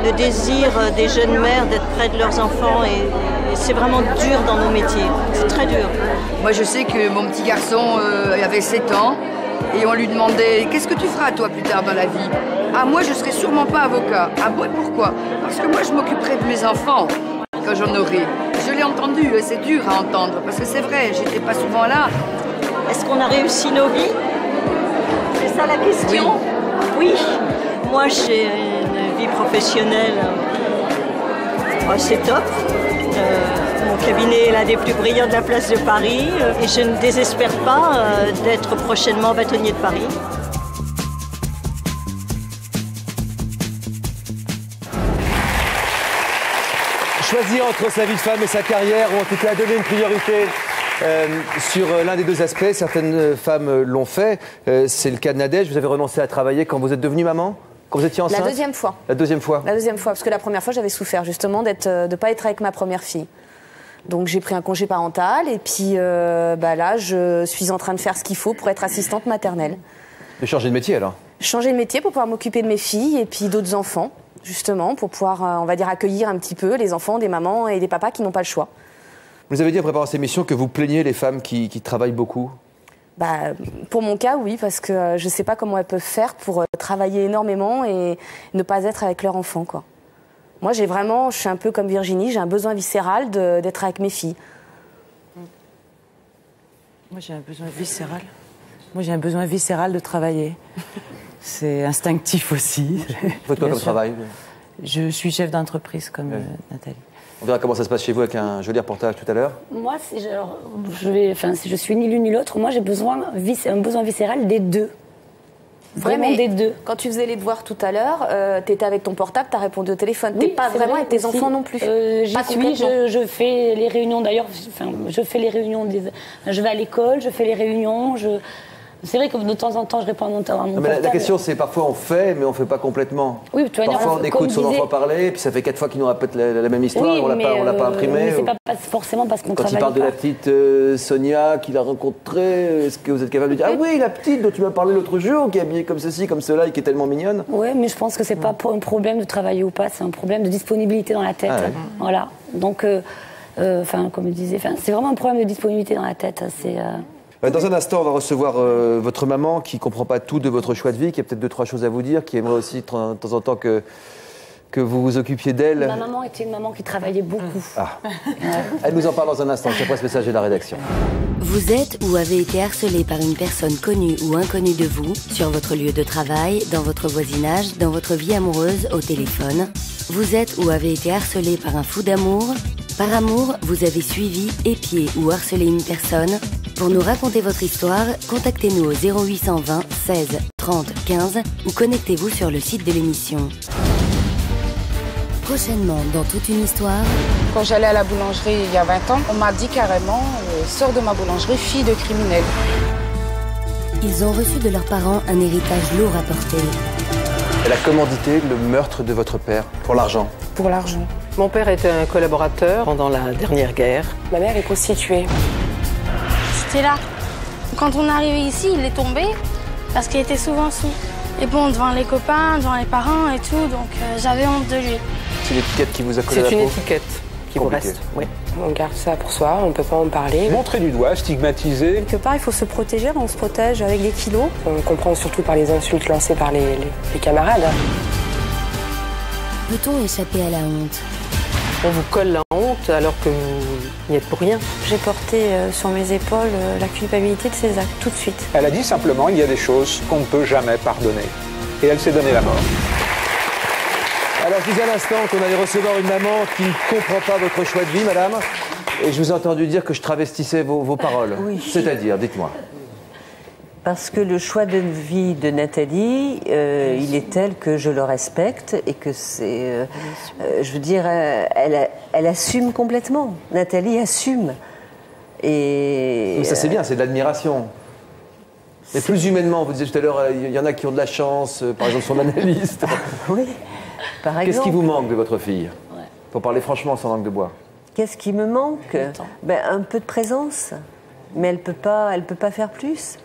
S6: le désir des jeunes mères d'être près de leurs enfants et c'est vraiment dur dans nos métiers. C'est très dur.
S22: Moi, je sais que mon petit garçon avait 7 ans et on lui demandait « Qu'est-ce que tu feras, toi, plus tard dans la vie ?» Ah, moi, je serai sûrement pas avocat. Ah bon, pourquoi? Parce que moi, je m'occuperai de mes enfants quand j'en aurai. Je l'ai entendu, c'est dur à entendre, parce que c'est vrai, j'étais pas souvent là.
S6: Est-ce qu'on a réussi nos vies? C'est ça la question? Oui. Moi, j'ai une vie professionnelle assez top. Mon cabinet est l'un des plus brillants de la place de Paris et je ne désespère pas d'être prochainement bâtonnier de Paris.
S7: Choisir entre sa vie de femme et sa carrière, ou en tout cas donner une priorité sur l'un des deux aspects. Certaines femmes l'ont fait. C'est le cas de Nadège. Vous avez renoncé à travailler quand vous êtes devenue maman? Quand vous étiez enceinte?
S17: La deuxième fois.
S7: La deuxième fois?
S17: La deuxième fois, parce que la première fois, j'avais souffert justement de ne pas être avec ma première fille. Donc j'ai pris un congé parental et puis là, je suis en train de faire ce qu'il faut pour être assistante maternelle.
S7: De changer de métier alors?
S17: Changer de métier pour pouvoir m'occuper de mes filles et puis d'autres enfants. Justement, pour pouvoir, on va dire, accueillir un petit peu les enfants des mamans et des papas qui n'ont pas le choix.
S7: Vous avez dit en préparant cette émission que vous plaignez les femmes qui travaillent beaucoup?
S17: Pour mon cas, oui, parce que je ne sais pas comment elles peuvent faire pour travailler énormément et ne pas être avec leur enfant, quoi. Moi, je suis un peu comme Virginie, j'ai un besoin viscéral d'être avec mes filles.
S4: Moi, j'ai un besoin viscéral. Moi, j'ai un besoin viscéral de travailler. C'est instinctif aussi.
S7: Vous faites quoi comme travail?
S4: Je suis chef d'entreprise comme Nathalie.
S7: On verra comment ça se passe chez vous avec un joli reportage tout à l'heure.
S3: Moi, si je suis ni l'une ni l'autre, moi j'ai un besoin viscéral des deux. Vraiment des deux.
S17: Quand tu faisais les devoirs tout à l'heure, tu étais avec ton portable, tu as répondu au téléphone. Tu n'es pas vraiment avec tes enfants non plus.
S3: J'y suis, je fais les réunions d'ailleurs. Je fais les réunions. Je vais à l'école, je fais les réunions. C'est vrai que de temps en temps, je réponds à mon portable.
S7: Mais la question, c'est parfois on fait, mais on ne fait pas complètement.
S3: Oui, tu vois,
S7: parfois on écoute son enfant parler, puis ça fait 4 fois qu'il nous répète la même histoire, on ne l'a pas imprimé.
S3: Mais c'est pas forcément parce qu'on travaille.
S7: Quand il parle de la petite Sonia qu'il a rencontrée, est-ce que vous êtes capable de dire ah oui, la petite dont tu m'as parlé l'autre jour, qui est habillée comme ceci, comme cela, et qui est tellement mignonne?
S3: Oui, mais je pense que c'est pas un problème de travailler ou pas, c'est un problème de disponibilité dans la tête. Ah ouais. Voilà. Donc, comme je disais, c'est vraiment un problème de disponibilité dans la tête.
S7: Dans un instant, on va recevoir votre maman qui ne comprend pas tout de votre choix de vie, qui a peut-être 2-3 choses à vous dire, qui aimerait aussi de temps en temps que vous vous occupiez d'elle.
S3: Ma maman était une maman qui travaillait beaucoup.
S7: Ah. Elle nous en parle dans un instant, c'est après ce message de la rédaction.
S1: Vous êtes ou avez été harcelé par une personne connue ou inconnue de vous, sur votre lieu de travail, dans votre voisinage, dans votre vie amoureuse, au téléphone. Vous êtes ou avez été harcelé par un fou d'amour. Par amour, vous avez suivi, épié ou harcelé une personne. Pour nous raconter votre histoire, contactez-nous au 0820 16 30 15 ou connectez-vous sur le site de l'émission. Prochainement, dans Toute une histoire...
S23: Quand j'allais à la boulangerie il y a 20 ans, on m'a dit carrément « Sors de ma boulangerie, fille de criminel ».
S1: Ils ont reçu de leurs parents un héritage lourd à porter.
S7: Elle a commandité le meurtre de votre père pour l'argent.
S23: Pour l'argent.
S9: Mon père était un collaborateur pendant la dernière guerre.
S23: Ma mère est prostituée.
S11: C'était là. Quand on est arrivé ici, il est tombé parce qu'il était souvent sous. Et bon, devant les copains, devant les parents et tout, donc j'avais honte de lui.
S7: C'est l'étiquette qui vous a collé à la peau?
S9: C'est une étiquette
S8: qui vous reste. Oui. On garde ça pour soi, on ne peut pas en parler.
S10: Montrer du doigt, stigmatiser.
S17: Quelque part, il faut se protéger, on se protège avec des kilos.
S8: On comprend surtout par les insultes lancées par les camarades.
S1: Peut-on échapper à la honte?
S8: On vous colle la honte alors que vous n'y êtes pour rien.
S17: J'ai porté sur mes épaules la culpabilité de ces actes tout de suite.
S10: Elle a dit simplement, il y a des choses qu'on ne peut jamais pardonner. Et elle s'est donné la mort.
S7: Alors, je disais à l'instant qu'on allait recevoir une maman qui ne comprend pas votre choix de vie, madame. Et je vous ai entendu dire que je travestissais vos paroles.
S15: Oui.
S7: C'est-à-dire, dites-moi.
S15: Parce que le choix de vie de Nathalie, il est tel que je le respecte et que c'est... je veux dire, elle assume complètement. Nathalie assume. Et...
S7: Mais ça, c'est bien, c'est de l'admiration. Mais plus humainement, vous disiez tout à l'heure, il y en a qui ont de la chance, par exemple son analyste.
S15: Oui, par exemple.
S7: Qu'est-ce qui vous manque de votre fille? Pour parler franchement, sans langue de bois.
S15: Qu'est-ce qui me manque? Un peu de présence. Mais elle peut pas faire plus.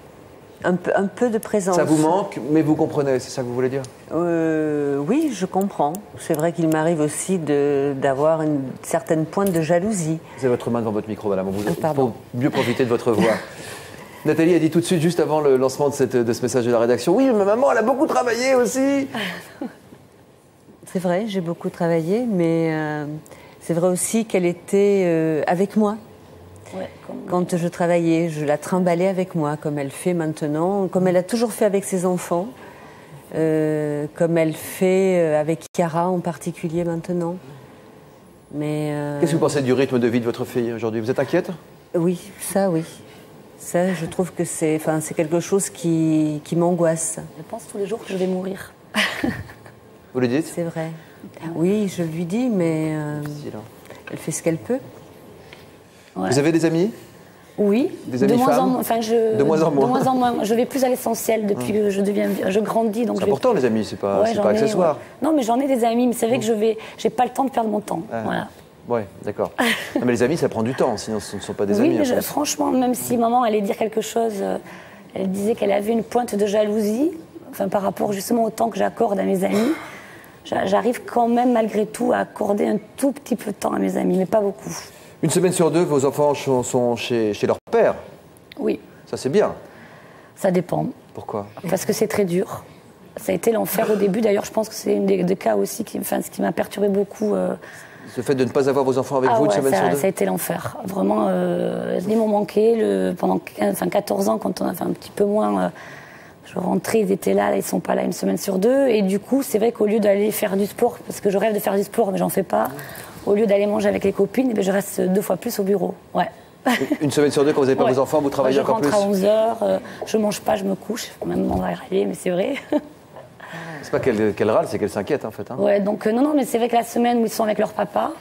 S15: Un peu de présence.
S7: Ça vous manque, mais vous comprenez, c'est ça que vous voulez dire?
S15: Oui, je comprends. C'est vrai qu'il m'arrive aussi d'avoir une certaine pointe de jalousie.
S7: Vous avez votre main devant votre micro, madame. Pour mieux profiter de votre voix. Nathalie a dit tout de suite, juste avant le lancement de ce message de la rédaction, oui, ma maman, elle a beaucoup travaillé aussi.
S15: C'est vrai, j'ai beaucoup travaillé, mais c'est vrai aussi qu'elle était avec moi. Ouais, quand je travaillais, je la trimballais avec moi, comme elle fait maintenant, comme elle a toujours fait avec ses enfants, comme elle fait avec Chiara en particulier maintenant. Mais
S7: qu'est-ce que vous pensez du rythme de vie de votre fille aujourd'hui? Vous êtes inquiète?
S15: Oui, ça oui. Ça, je trouve que c'est quelque chose qui m'angoisse.
S3: Je pense tous les jours que je vais mourir.
S7: Vous le dites?
S15: C'est vrai. Oui, je lui dis, mais elle fait ce qu'elle peut.
S3: Ouais.
S7: Vous avez des amis?
S3: Oui.
S7: Des amis femmes?
S3: De moins en moins. Je vais plus à l'essentiel depuis que je grandis.
S7: C'est important les amis, c'est pas accessoire.
S3: Ouais. Non, mais j'en ai des amis, mais c'est vrai que j'ai pas le temps de perdre mon temps. Voilà.
S7: Ouais, d'accord. Mais les amis, ça prend du temps, sinon ce ne sont pas des amis.
S3: Oui, mais franchement, même si maman allait dire quelque chose, elle disait qu'elle avait une pointe de jalousie, par rapport justement au temps que j'accorde à mes amis. J'arrive quand même malgré tout à accorder un tout petit peu de temps à mes amis, mais pas beaucoup.
S7: Une semaine sur deux, vos enfants sont chez leur père?
S3: Oui.
S7: Ça, c'est bien.
S3: Ça dépend.
S7: Pourquoi?
S3: Parce que c'est très dur. Ça a été l'enfer au début. D'ailleurs, je pense que c'est un des cas aussi ce qui m'a perturbé beaucoup.
S7: Le fait de ne pas avoir vos enfants avec vous une semaine sur deux?
S3: Ça a été l'enfer. Vraiment, ils m'ont manqué. Pendant 14 ans, quand on a fait un petit peu moins... je rentrais, ils étaient là, ils ne sont pas là une semaine sur deux. Et du coup, c'est vrai qu'au lieu d'aller faire du sport, parce que je rêve de faire du sport, mais j'en fais pas... Au lieu d'aller manger avec les copines, je reste 2 fois plus au bureau. Ouais.
S7: Une semaine sur deux, quand vous n'avez pas vos enfants, vous travaillez encore plus?
S3: Je rentre à 11h, je ne mange pas, je me couche. Même on va râler, mais c'est vrai.
S7: C'est pas qu'elle râle, c'est qu'elle s'inquiète en fait. Hein.
S3: Ouais, donc non, mais c'est vrai que la semaine où ils sont avec leur papa,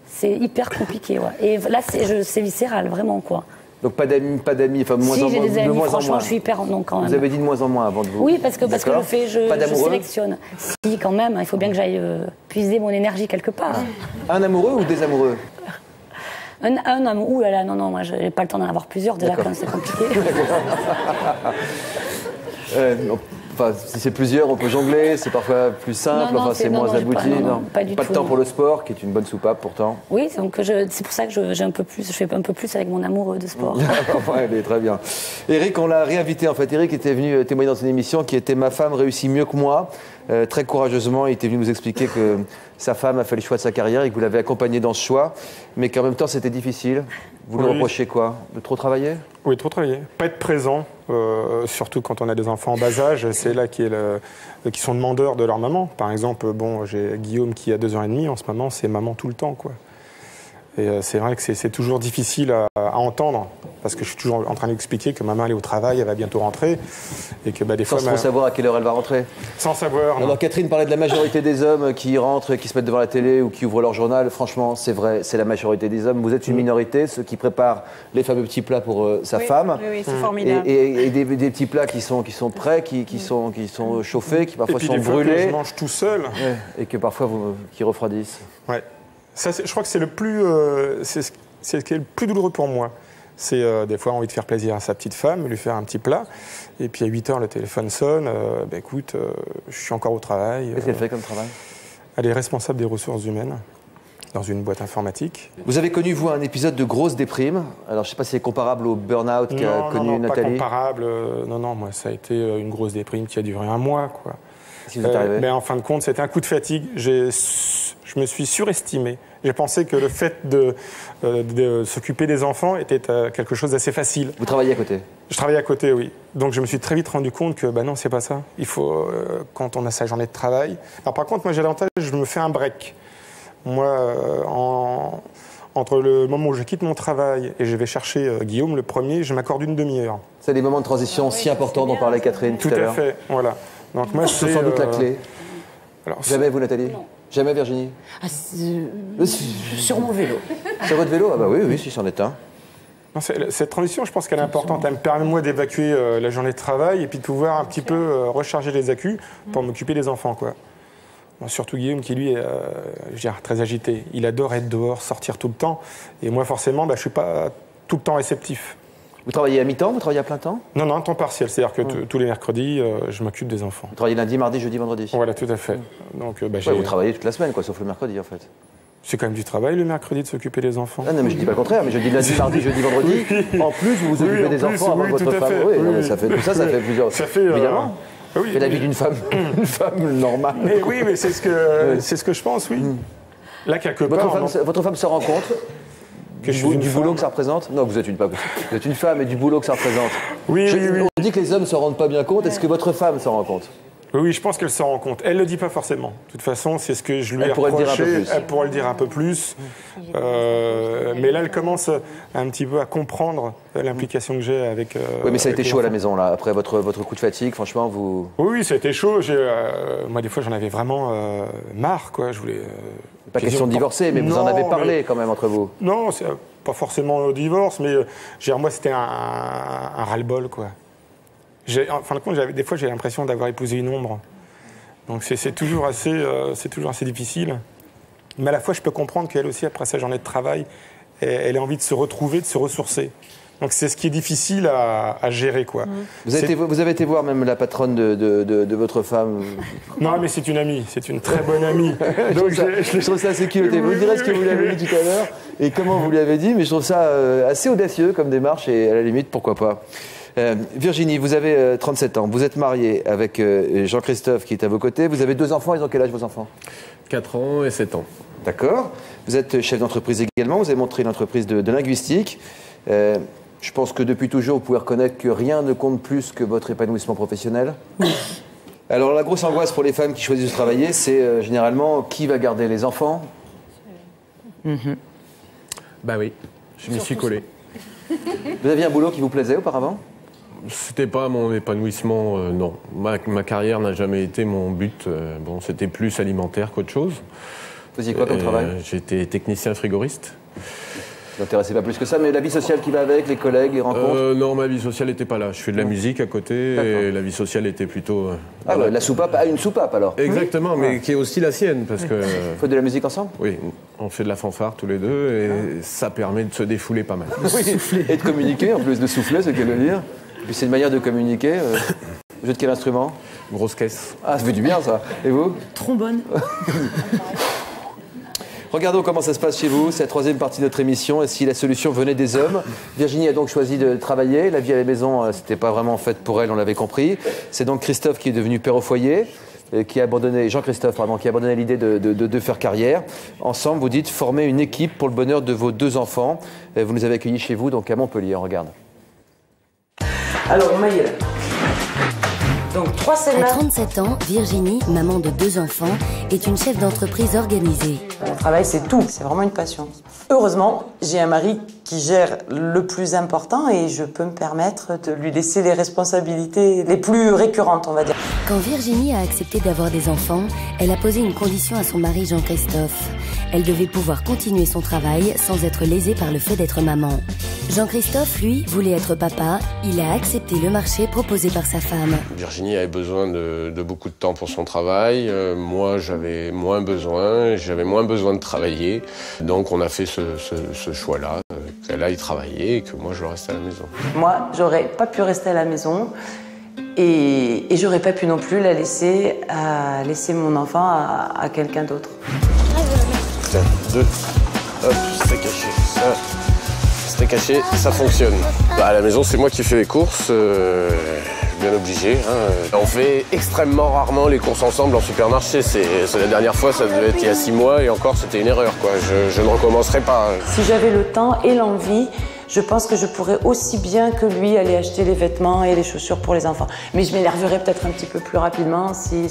S3: c'est hyper compliqué. Ouais. Et là, c'est viscéral, vraiment, quoi.
S7: Donc pas d'amis, enfin moins en moins.
S3: Si, j'ai des amis,
S7: moins
S3: franchement,
S7: en moins.
S3: Je suis hyper... Non, quand même.
S7: Vous avez dit de moins en moins avant de vous...
S3: Oui, parce que je sélectionne. Si, quand même, il faut bien que j'aille puiser mon énergie quelque part.
S7: Un amoureux ou des amoureux?
S3: Un amoureux, ouh là là, non, moi, j'ai pas le temps d'en avoir plusieurs, déjà, quand c'est compliqué.
S7: Enfin, si c'est plusieurs, on peut jongler, c'est parfois plus simple, c'est moins abouti.
S3: Pas du tout.
S7: Pas de temps pour le sport, qui est une bonne soupape pourtant.
S3: Oui, donc c'est pour ça que je fais un peu plus avec mon amoureux de sport.
S7: Ouais, très bien. Eric, on l'a réinvité en fait. Eric était venu témoigner dans une émission qui était Ma femme réussit mieux que moi. Très courageusement, il était venu nous expliquer que sa femme a fait le choix de sa carrière et que vous l'avez accompagné dans ce choix, mais qu'en même temps c'était difficile. Vous lui reprochez quoi? De trop travailler?
S5: Oui, trop travailler. Pas être présent, surtout quand on a des enfants en bas âge. C'est là qui sont demandeurs de leur maman. Par exemple, j'ai Guillaume qui a 2 ans et demi. En ce moment, c'est maman tout le temps, quoi. Et c'est vrai que c'est toujours difficile à entendre, parce que je suis toujours en train d'expliquer que maman elle est au travail, elle va bientôt rentrer, et que des fois...
S7: Sans savoir à quelle heure elle va rentrer?
S5: Sans savoir.
S7: Alors Catherine parlait de la majorité des hommes qui rentrent, qui se mettent devant la télé ou qui ouvrent leur journal. Franchement, c'est vrai, c'est la majorité des hommes. Vous êtes une minorité, ceux qui préparent les fameux petits plats pour sa femme.
S18: Oui, c'est formidable.
S7: Et des petits plats qui sont prêts, qui sont chauffés, qui parfois sont brûlés.
S5: Que je mange tout seul.
S7: Et que parfois qui refroidissent.
S5: Ouais. Ça, je crois que c'est ce qui est le plus douloureux pour moi. C'est des fois envie de faire plaisir à sa petite femme, lui faire un petit plat. Et puis à 8h, le téléphone sonne. Écoute, je suis encore au travail.
S7: Qu'est-ce qu'elle fait comme travail?
S5: Elle est responsable des ressources humaines. dans une boîte informatique.
S7: Vous avez connu, vous, un épisode de grosse déprime. Alors, je ne sais pas si c'est comparable au burn-out qu'a connu Nathalie.
S5: Non, pas comparable. Non, moi, ça a été une grosse déprime qui a duré un mois, quoi.
S7: Qu'est-ce qui vous est arrivé ?
S5: Mais en fin de compte, c'était un coup de fatigue. Je me suis surestimé. J'ai pensé que le fait de s'occuper des enfants était quelque chose d'assez facile.
S7: Vous travaillez à côté ?
S5: Je travaillais à côté, oui. Donc je me suis très vite rendu compte que non, c'est pas ça. Il faut, quand on a sa journée de travail... Alors par contre, moi j'ai l'avantage, je me fais un break. Moi, entre le moment où je quitte mon travail et je vais chercher Guillaume, le premier, je m'accorde une demi-heure.
S7: C'est des moments de transition si importants dont parlait Catherine tout à l'heure.
S5: Tout à fait, voilà. Donc moi,
S7: c'est sans doute la clé. Alors, jamais vous, Nathalie ? Jamais, Virginie ?
S4: Sur mon vélo.
S7: Sur votre vélo ? Ah bah oui, si, c'en est un.
S5: Non, cette transition, je pense qu'elle est importante. Elle me permet, moi, d'évacuer la journée de travail et puis de pouvoir un petit peu recharger les accus pour m'occuper des enfants, quoi. Bon, surtout Guillaume, qui, lui, est très agité. Il adore être dehors, sortir tout le temps. Et moi, forcément, je ne suis pas tout le temps réceptif.
S7: Vous travaillez à mi-temps ? Vous travaillez à plein temps ?
S5: Non, temps partiel. C'est-à-dire que tous les mercredis, je m'occupe des enfants.
S7: Vous travaillez lundi, mardi, jeudi, vendredi ?
S5: Voilà, tout à fait. Donc,
S7: vous travaillez toute la semaine, quoi, sauf le mercredi, en fait.
S5: C'est quand même du travail, le mercrudi, de s'occuper des enfants.
S7: Ah non, mais je dis pas le contraire, mais je dis lundi, mardi, jeudi, vendredi. En plus, vous vous occupez des enfants avant votre femme. Oui, ça fait tout ça, ça fait plusieurs...
S5: Ça fait...
S7: Évidemment. C'est la vie d'une femme, normale.
S5: Mais oui, mais c'est ce que je pense, oui. Là, quelque part...
S7: Votre femme se rend compte du boulot que ça représente ? Non, vous êtes une femme et du boulot que ça représente.
S5: Oui.
S7: On dit que les hommes ne s'en rendent pas bien compte. Est-ce que votre femme s'en rend compte ?
S5: Oui, je pense qu'elle s'en rend compte. Elle ne le dit pas forcément. De toute façon, c'est ce que je lui ai reproché. Elle pourrait le dire un peu plus. Mais là, elle commence un petit peu à comprendre l'implication que j'ai avec...
S7: oui, mais ça a été chaud à la maison, là. Après votre coup de fatigue, franchement, vous...
S5: Oui, ça a été chaud. Moi, des fois, j'en avais vraiment marre, quoi. Je voulais...
S7: Pas question de divorcer, mais vous en avez parlé quand même entre vous.
S5: Non, c'est pas forcément au divorce, mais moi, c'était un ras-le-bol, quoi. En fin de compte, des fois, j'ai l'impression d'avoir épousé une ombre. Donc c'est toujours assez difficile. Mais à la fois, je peux comprendre qu'elle aussi, après sa journée de travail, elle a envie de se retrouver, de se ressourcer. Donc c'est ce qui est difficile à gérer, quoi.
S7: Vous avez été voir même la patronne de votre femme ?
S5: Non, mais c'est une amie, c'est une très bonne amie. Donc
S7: je trouve ça assez culotté. Vous me direz ce que vous lui avez dit tout à l'heure et comment vous lui avez dit, mais je trouve ça assez audacieux comme démarche et à la limite, pourquoi pas. Virginie, vous avez 37 ans, vous êtes mariée avec Jean-Christophe qui est à vos côtés. Vous avez 2 enfants, ils ont quel âge vos enfants ?
S12: 4 ans et 7 ans.
S7: D'accord. Vous êtes chef d'entreprise également, vous avez montré une entreprise de linguistique. Je pense que depuis toujours, vous pouvez reconnaître que rien ne compte plus que votre épanouissement professionnel. Alors la grosse angoisse pour les femmes qui choisissent de travailler, c'est généralement qui va garder les enfants ?
S12: Bah oui, je m'y suis collé.
S7: Vous aviez un boulot qui vous plaisait auparavant ?
S12: C'était pas mon épanouissement, non. Ma carrière n'a jamais été mon but. Bon, c'était plus alimentaire qu'autre chose.
S7: Vous faisiez quoi comme travail ?
S12: J'étais technicien frigoriste.
S7: Vous n'intéressez pas plus que ça, mais la vie sociale qui va avec, les collègues, les rencontres ?
S12: Non, ma vie sociale n'était pas là. Je fais de la musique à côté et la vie sociale était plutôt...
S7: la soupape, une soupape alors ?
S12: Exactement, mais qui est aussi la sienne parce que...
S7: Vous faites de la musique ensemble ?
S12: Oui, on fait de la fanfare tous les deux et ça permet de se défouler pas mal.
S7: Et de communiquer, en plus de souffler, c'est ce qu'elle veut dire. Et puis c'est une manière de communiquer. Vous jouez de quel instrument ?
S12: Grosse caisse.
S7: Ah, ça fait du bien ça. Et vous ?
S4: Trombone.
S7: Regardons comment ça se passe chez vous, c'est la 3e partie de notre émission, et si la solution venait des hommes. Virginie a donc choisi de travailler, la vie à la maison, c'était pas vraiment faite pour elle, on l'avait compris. C'est donc Christophe qui est devenu père au foyer, Jean-Christophe, qui a abandonné l'idée de faire carrière. Ensemble, vous dites, former une équipe pour le bonheur de vos 2 enfants. Vous nous avez accueillis chez vous, donc à Montpellier, on regarde.
S4: Alors, Maïla. Donc, 3 semaines.
S1: À 37 ans, Virginie, maman de 2 enfants, est une chef d'entreprise organisée.
S4: Le travail, c'est tout. C'est vraiment une passion. Heureusement, j'ai un mari qui gère le plus important et je peux me permettre de lui laisser les responsabilités les plus récurrentes, on va dire.
S1: Quand Virginie a accepté d'avoir des enfants, elle a posé une condition à son mari Jean-Christophe. Elle devait pouvoir continuer son travail sans être lésée par le fait d'être maman. Jean-Christophe, lui, voulait être papa. Il a accepté le marché proposé par sa femme.
S12: Virginie avait besoin de beaucoup de temps pour son travail. Moi, j'avais moins besoin. J'avais moins besoin de travailler. Donc, on a fait ce choix-là, qu'elle aille travailler et que moi, je reste à la maison.
S4: Moi, j'aurais pas pu rester à la maison. Et j'aurais pas pu non plus la laisser mon enfant à quelqu'un d'autre.
S12: tiens, 2. Hop, c'était caché. Ça, c'était caché, ça fonctionne. Bah, à la maison, c'est moi qui fais les courses. Bien obligé. Hein. On fait extrêmement rarement les courses ensemble en supermarché. C'est la dernière fois, ça devait être il y a 6 mois et encore c'était une erreur, quoi. Je ne recommencerai pas.
S4: Si j'avais le temps et l'envie, je pense que je pourrais aussi bien que lui aller acheter les vêtements et les chaussures pour les enfants. Mais je m'énerverais peut-être un petit peu plus rapidement si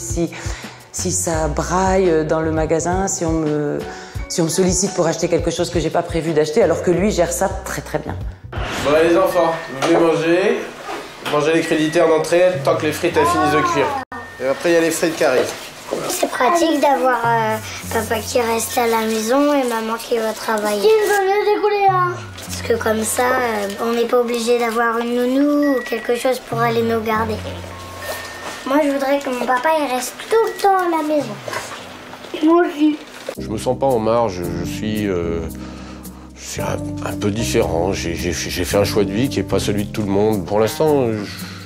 S4: ça braille dans le magasin, si on me sollicite pour acheter quelque chose que j'ai pas prévu d'acheter, alors que lui gère ça très très bien.
S12: Bon les enfants, vous voulez manger? Mangez les créditaires d'entrée tant que les frites elles finissent de cuire. Et après il y a les frites qui arrivent.
S13: C'est pratique d'avoir papa qui reste à la maison et maman qui va travailler. Parce que comme ça, on n'est pas obligé d'avoir une nounou ou quelque chose pour aller nous garder. Moi, je voudrais que mon papa il reste tout le temps à la maison. Et moi aussi.
S12: Je me sens pas en marge, je suis un peu différent. J'ai fait un choix de vie qui n'est pas celui de tout le monde. Pour l'instant,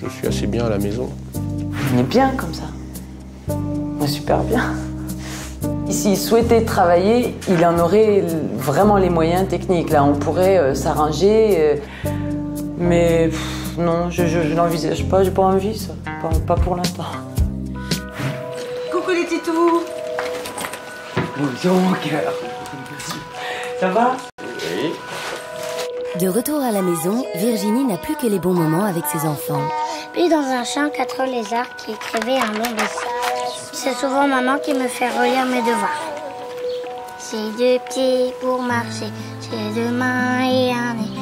S12: je suis assez bien à la maison.
S4: On est bien comme ça. On est super bien. S'il souhaitait travailler, il en aurait vraiment les moyens techniques. Là, on pourrait s'arranger. Mais non, je n'envisage pas, j'ai pas envie, ça. Pas pour l'instant.
S14: Coucou les titous.
S4: Bonjour mon cœur. Ça va?
S12: Oui.
S1: De retour à la maison, Virginie n'a plus que les bons moments avec ses enfants.
S13: Puis dans un champ, 4 lézards qui écrivaient un long dessin. C'est souvent maman qui me fait relire mes devoirs. J'ai 2 pieds pour marcher, j'ai 2 mains et un nez,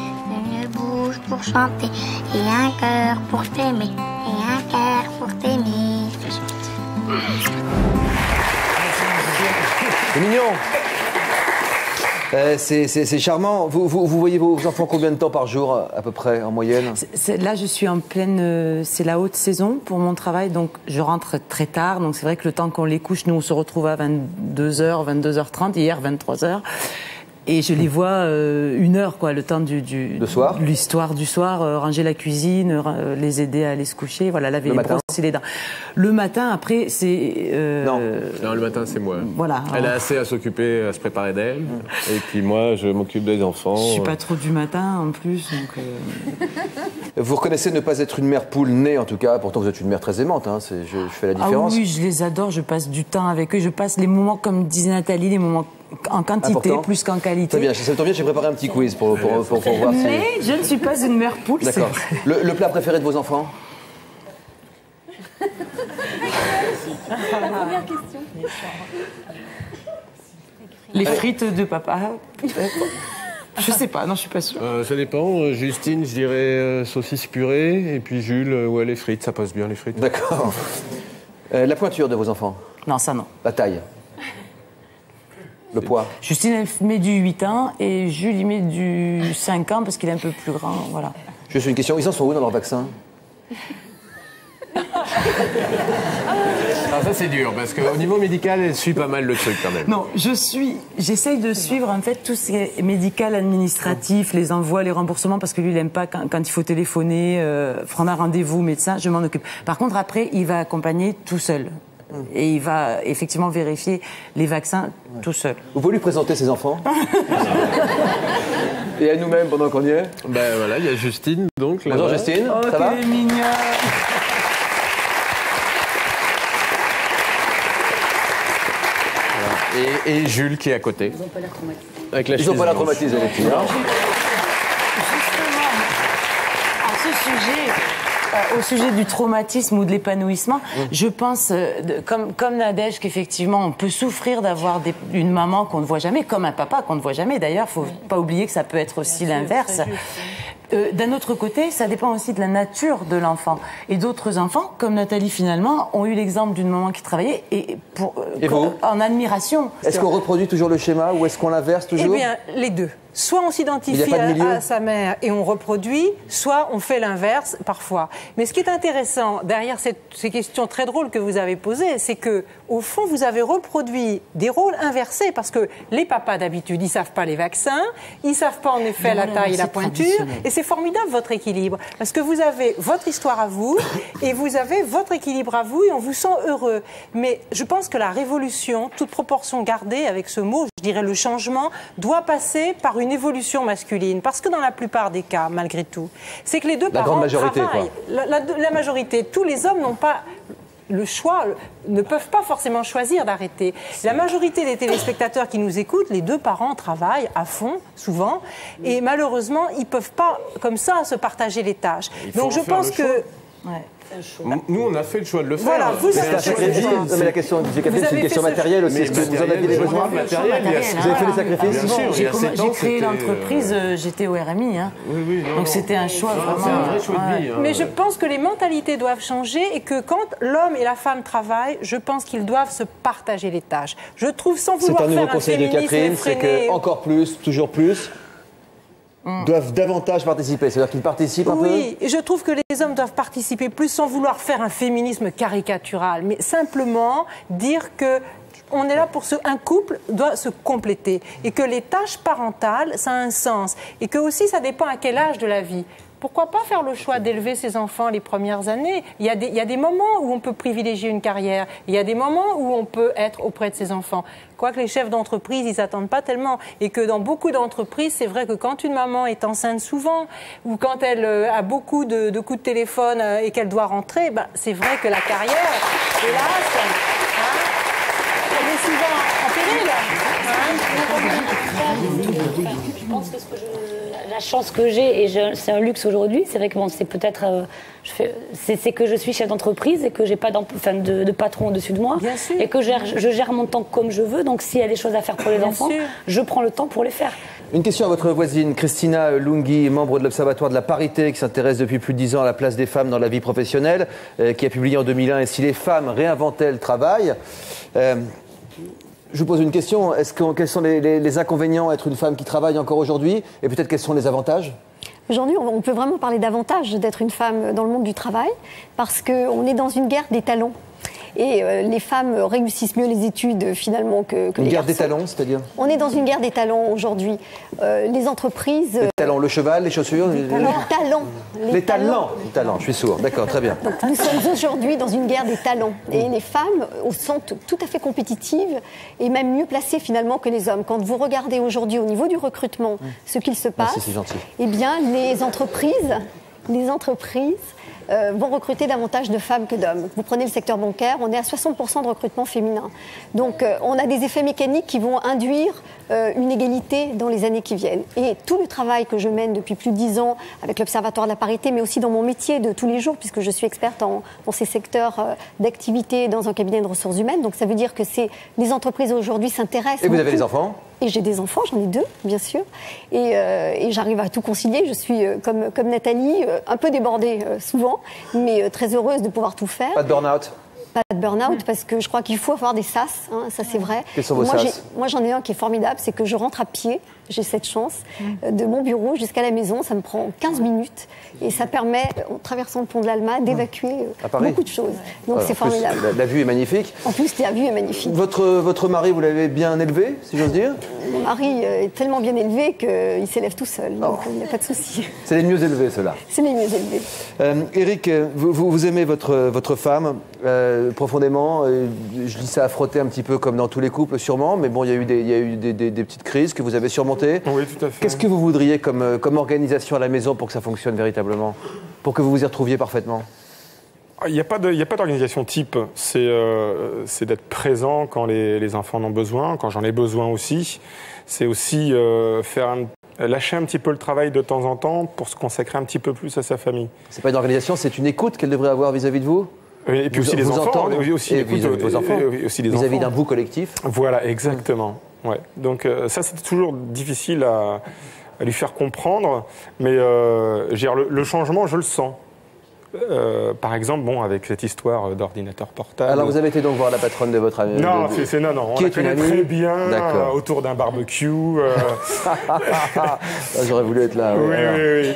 S13: une bouche pour chanter, et un cœur pour t'aimer, et un cœur pour t'aimer.
S7: C'est mignon. C'est charmant. Vous voyez vos enfants combien de temps par jour, à peu près, en moyenne?
S4: Là, je suis en pleine... c'est la haute saison pour mon travail, donc je rentre très tard. Donc c'est vrai que le temps qu'on les couche, nous, on se retrouve à 22h, 22h30, hier, 23h. Et je les vois 1 heure, quoi, le temps l'histoire du soir, ranger la cuisine, les aider à aller se coucher, voilà, laver les brosser les dents. Le matin, après, c'est...
S12: Non, le matin, c'est moi.
S4: Voilà.
S12: Elle a assez à s'occuper, à se préparer d'elle. Et puis moi, je m'occupe des enfants.
S4: Je suis pas trop du matin, en plus, donc...
S7: Vous reconnaissez ne pas être une mère poule née, en tout cas. Pourtant, vous êtes une mère très aimante, hein. Je fais la différence.
S4: Ah oui, je les adore, je passe du temps avec eux. Je passe les moments, comme disait Nathalie, les moments en quantité
S7: important.
S4: Plus qu'en qualité.
S7: Très bien, ça tombe bien, j'ai préparé un petit quiz pour voir si...
S4: Mais je ne suis pas une mère poule, c'est
S7: D'accord.
S4: vrai.
S7: Le plat préféré de vos enfants?
S14: Première question.
S4: Les frites de papa, peut-être. Je sais pas, non, je suis pas sûre.
S12: Ça dépend. Justine, je dirais saucisse purée. Et puis Jules, ouais, les frites, ça passe bien, les frites.
S7: D'accord. La pointure de vos enfants?
S4: Non, ça non.
S7: La taille? Le poids?
S4: Justine, elle met du 8 ans et Jules, il met du 5 ans parce qu'il est un peu plus grand, voilà.
S7: Juste une question, ils en sont où dans leur vaccin?
S12: Alors ça c'est dur parce qu'au niveau médical elle suit pas mal le truc quand même.
S4: Non, j'essaye de suivre en fait tout ce qui est médical, administratif, les envois, les remboursements parce que lui il aime pas quand il faut téléphoner, prendre un rendez-vous médecin, je m'en occupe. Par contre après il va accompagner tout seul. Et il va effectivement vérifier les vaccins tout seul.
S7: Vous pouvez lui présenter ses enfants? Et à nous-mêmes pendant qu'on y est?
S12: Ben voilà, il y a Justine donc.
S7: Bonjour Justine,
S4: oh,
S7: ça va?
S4: Quelle mignonne.
S12: Et Jules qui est à côté.
S14: Ils n'ont pas l'air traumatisés.
S12: Avec la
S7: Ils n'ont pas l'air traumatisés les filles.
S4: Justement, à ce sujet... au sujet du traumatisme ou de l'épanouissement, je pense, comme Nadège, qu'effectivement, on peut souffrir d'avoir une maman qu'on ne voit jamais, comme un papa qu'on ne voit jamais. D'ailleurs, il ne faut pas oublier que ça peut être aussi l'inverse. D'un autre côté, ça dépend aussi de la nature de l'enfant. Et d'autres enfants, comme Nathalie finalement, ont eu l'exemple d'une maman qui travaillait et
S7: vous
S4: en admiration.
S7: Est-ce qu'on reproduit toujours le schéma ou est-ce qu'on l'inverse toujours?
S18: Eh bien, les deux. soit on s'identifie à sa mère et on reproduit, soit on fait l'inverse parfois. Mais ce qui est intéressant derrière ces questions très drôles que vous avez posées, c'est que au fond, vous avez reproduit des rôles inversés parce que les papas d'habitude, ils savent pas les vaccins, ils savent pas en effet la taille et la pointure, et c'est formidable votre équilibre parce que vous avez votre histoire à vous et vous avez votre équilibre à vous et on vous sent heureux. Mais je pense que la révolution, toute proportion gardée avec ce mot, je dirais le changement, doit passer par une évolution masculine. Parce que dans la plupart des cas, malgré tout, c'est que les deux parents travaillent. La majorité, tous les hommes n'ont pas le choix, ne peuvent pas forcément choisir d'arrêter. La majorité des téléspectateurs qui nous écoutent, les deux parents travaillent à fond, souvent, et malheureusement, ils ne peuvent pas, comme ça, se partager les tâches. Donc je pense que...
S14: Nous, on a fait le choix de le faire.
S18: Voilà, vous avez fait le choix.
S7: Mais la question, c'est une question matérielle aussi. Est-ce que vous en aviez les besoins? Vous avez fait des sacrifices?
S4: J'ai créé l'entreprise, j'étais au RMI. Donc c'était un choix vraiment.
S14: C'est un vrai choix de vie.
S18: Mais je pense que les mentalités doivent changer et que quand l'homme et la femme travaillent, je pense qu'ils doivent se partager les tâches. Je trouve sans vouloir faire un féminisme
S7: C'est un nouveau conseil de Catherine, c'est que encore plus, toujours plus, doivent davantage participer, c'est-à-dire qu'ils participent un peu?
S18: Oui, et je trouve que les hommes doivent participer plus sans vouloir faire un féminisme caricatural, mais simplement dire que on est là pour un couple doit se compléter et que les tâches parentales, ça a un sens et que aussi ça dépend à quel âge de la vie. Pourquoi pas faire le choix d'élever ses enfants les premières années? Il y a des moments où on peut privilégier une carrière. Il y a des moments où on peut être auprès de ses enfants. Quoique les chefs d'entreprise, ils n'attendent pas tellement. Et que dans beaucoup d'entreprises, c'est vrai que quand une maman est enceinte souvent, ou quand elle a beaucoup de coups de téléphone et qu'elle doit rentrer, c'est vrai que la carrière, hélas, elle est souvent en péril.
S3: Je pense que la chance que j'ai, et c'est un luxe aujourd'hui, c'est vrai que bon, c'est peut-être, c'est que je suis chef d'entreprise et que j'ai pas de patron au-dessus de moi, et que je gère mon temps comme je veux. Donc s'il y a des choses à faire pour les enfants, je prends le temps pour les faire.
S7: Une question à votre voisine, Christina Lunghi, membre de l'Observatoire de la parité, qui s'intéresse depuis plus de 10 ans à la place des femmes dans la vie professionnelle, qui a publié en 2001 « Et si les femmes réinventaient le travail ?» Je vous pose une question, quels sont les inconvénients à être une femme qui travaille encore aujourd'hui, et peut-être quels sont les avantages?
S16: Aujourd'hui, on peut vraiment parler d'avantages d'être une femme dans le monde du travail, parce qu'on est dans une guerre des talents. Et les femmes réussissent mieux les études finalement que les garçons.
S7: Une guerre des talents, c'est-à-dire?
S16: On est dans une guerre des talents aujourd'hui. Les entreprises...
S7: Les talents, le cheval, les chaussures?
S16: Les talents.
S7: Les talents. Les talents, je suis sourd, d'accord, très bien.
S16: Donc, nous sommes aujourd'hui dans une guerre des talents. Et les femmes sont tout à fait compétitives et même mieux placées finalement que les hommes. Quand vous regardez aujourd'hui au niveau du recrutement ce qu'il se passe,
S7: c'est gentil.
S16: Eh bien les entreprises vont recruter davantage de femmes que d'hommes. Vous prenez le secteur bancaire, on est à 60% de recrutement féminin. Donc on a des effets mécaniques qui vont induire une égalité dans les années qui viennent. Et tout le travail que je mène depuis plus de 10 ans avec l'Observatoire de la parité, mais aussi dans mon métier de tous les jours, puisque je suis experte dans ces secteurs d'activité dans un cabinet de ressources humaines. Donc ça veut dire que les entreprises aujourd'hui s'intéressent.
S7: Et vous avez des enfants?
S16: Et j'ai des enfants, j'en ai 2, bien sûr. Et j'arrive à tout concilier. Je suis, comme Nathalie, un peu débordée souvent, mais très heureuse de pouvoir tout faire.
S7: Pas de burn-out?
S16: Pas de burn-out, parce que je crois qu'il faut avoir des sas, ça c'est vrai.
S7: Quels sont vos sas?
S16: Moi j'en ai un qui est formidable, c'est que je rentre à pied, j'ai cette chance, de mon bureau jusqu'à la maison, ça me prend 15 minutes. Et ça permet, en traversant le pont de l'Alma, d'évacuer beaucoup de choses. Donc c'est formidable.
S7: La vue est magnifique.
S16: En plus, la vue est magnifique.
S7: Votre mari, vous l'avez bien élevé, si j'ose dire?
S16: Mon mari est tellement bien élevé qu'il s'élève tout seul, donc il n'y a pas de souci.
S7: C'est les mieux élevés, ceux-là.
S16: C'est les mieux élevés.
S7: Éric, vous aimez votre femme profondément. Je dis ça à frotter un petit peu comme dans tous les couples, sûrement, mais bon, il y a eu des petites crises que vous avez surmontées.
S5: Oui, tout à fait.
S7: Qu'est-ce que vous voudriez comme organisation à la maison pour que ça fonctionne véritablement, pour que vous vous y retrouviez parfaitement?
S5: Il n'y a pas d'organisation type. C'est d'être présent quand les enfants en ont besoin, quand j'en ai besoin aussi. C'est aussi lâcher un petit peu le travail de temps en temps pour se consacrer un petit peu plus à sa famille.
S7: C'est pas une organisation, c'est une écoute qu'elle devrait avoir vis-à-vis de vous?
S5: Et puis aussi les enfants,
S7: aussi vis-à-vis de vos enfants, vis-à-vis d'un bout collectif.
S5: Voilà, exactement. Ouais. Donc ça, c'est toujours difficile à lui faire comprendre, mais le changement, je le sens. par exemple, bon, avec cette histoire d'ordinateur portable.
S7: Alors vous avez été donc voir la patronne de votre ami?
S5: Non, non. On la connaît très bien, autour d'un barbecue.
S7: J'aurais voulu être là.
S5: Oui.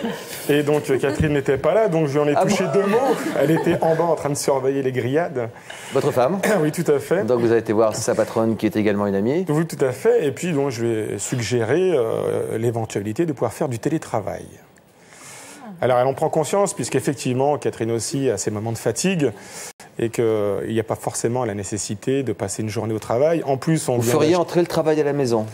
S5: Et donc Catherine n'était pas là, donc je lui en ai touché 2 mots. Elle était en bas en train de surveiller les grillades.
S7: Votre femme?
S5: Oui, tout à fait.
S7: Donc vous avez été voir sa patronne qui est également une amie?
S5: Oui, tout à fait. Et puis donc je lui ai suggéré l'éventualité de pouvoir faire du télétravail. Alors elle en prend conscience, puisqu'effectivement, Catherine aussi a ses moments de fatigue et qu'il n'y a pas forcément la nécessité de passer une journée au travail. En plus,
S7: vous feriez entrer le travail à la maison?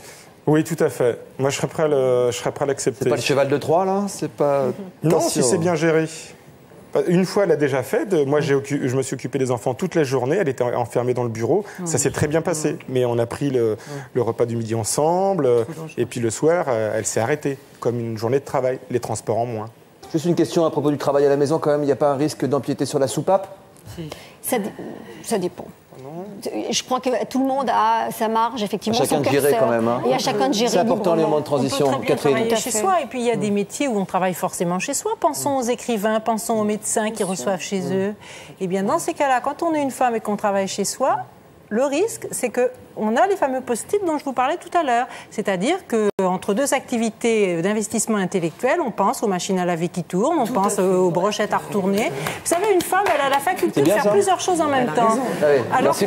S5: Oui, tout à fait. Moi, je serais prêt à l'accepter.
S7: C'est pas le cheval de Troie, là? C'est pas...
S5: Non, si c'est bien géré. Une fois, elle l'a déjà fait. Moi, je me suis occupé des enfants toute la journée. Elle était enfermée dans le bureau. Ça s'est très bien passé. Mais on a pris le repas du midi ensemble. Et puis le soir, elle s'est arrêtée, comme une journée de travail. Les transports en moins.
S7: Juste une question à propos du travail à la maison, quand même. Il n'y a pas un risque d'empiéter sur la soupape?
S16: Ça dépend. Je crois que tout le monde a sa marge, effectivement.
S7: Chacun de gérer quand même.
S16: Et à chacun de gérer.
S7: C'est important les moments de transition.
S18: On peut très bien travailler chez soi. Et puis il y a des métiers où on travaille forcément chez soi. Pensons aux écrivains, pensons aux médecins qui reçoivent chez eux. Et bien dans ces cas-là, quand on est une femme et qu'on travaille chez soi, le risque, c'est qu'on a les fameux post-it dont je vous parlais tout à l'heure. C'est-à-dire qu'entre 2 activités d'investissement intellectuel, on pense aux machines à laver qui tournent, on pense aux brochettes à retourner. Vous savez, une femme, elle a la faculté de faire plusieurs choses en même temps. Alors que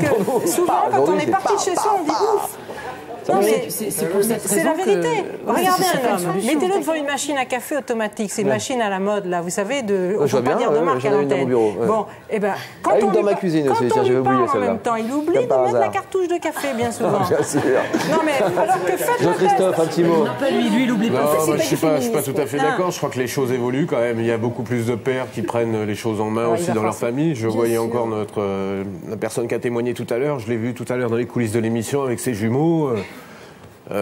S18: souvent, quand on est parti de chez soi, on dit ouf. Non, mais c'est la vérité. Regardez un homme, mettez-le devant une machine à café automatique, c'est une machine à la mode, là, vous savez, on ne peut pas dire de marque à l'antenne. Bon, et ben, quand on
S7: dans ma cuisine aussi,
S18: quand on lui parle en même temps, il oublie de mettre la cartouche de café, bien souvent.
S7: Bien sûr.
S18: Non, mais alors que faites
S7: Jean-Christophe, un petit mot.
S14: Lui, il oublie pas. Je ne suis pas tout à fait d'accord. Je crois que les choses évoluent quand même. Il y a beaucoup plus de pères qui prennent les choses en main aussi dans leur famille. Je voyais encore la personne qui a témoigné tout à l'heure. Je l'ai vu tout à l'heure dans les coulisses de l'émission avec ses jumeaux.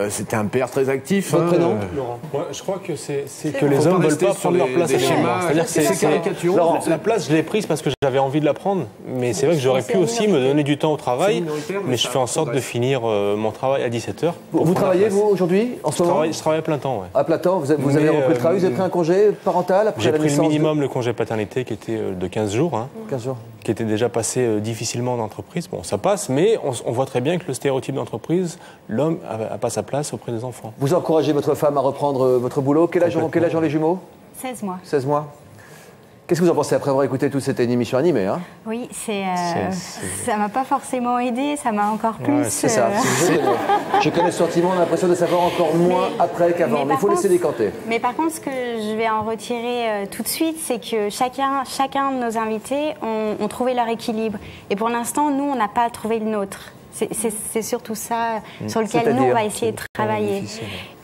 S14: C'était un père très actif.
S7: Votre prénom
S14: Laurent. Ouais, je crois que c'est que les hommes ne veulent pas prendre leur place. C'est-à-dire que c'est caricaturaux. La place, je l'ai prise parce que j'avais envie de la prendre. Mais c'est vrai que j'aurais pu aussi me donner du temps au travail. Mais je fais en sorte de finir mon travail à 17h.
S7: Vous travaillez, vous, aujourd'hui, en ce moment?
S14: Je travaille à plein temps, oui.
S7: À plein temps? Vous avez repris le travail? Vous avez pris un congé parental après la naissance?
S14: J'ai pris le minimum, le congé paternité, qui était de 15 jours.
S7: 15 jours.
S14: Qui était déjà passé difficilement en entreprise. Bon, ça passe, mais on voit très bien que le stéréotype d'entreprise, l'homme n'a pas sa place auprès des enfants.
S7: Vous encouragez votre femme à reprendre votre boulot. Quel âge ont les jumeaux?
S2: 16 mois.
S7: 16 mois. Qu'est-ce que vous en pensez après avoir écouté toute cette émission animée, hein?
S2: Oui, ça m'a pas forcément aidé, ça m'a encore plus...
S7: c'est ça. Je connais ce sentiment, on a l'impression de savoir encore moins après qu'avant, mais il faut laisser décanter.
S2: Mais par contre, ce que je vais en retirer tout de suite, c'est que chacun de nos invités ont trouvé leur équilibre. Et pour l'instant, nous, on n'a pas trouvé le nôtre. C'est surtout ça sur lequel nous, on va essayer de travailler.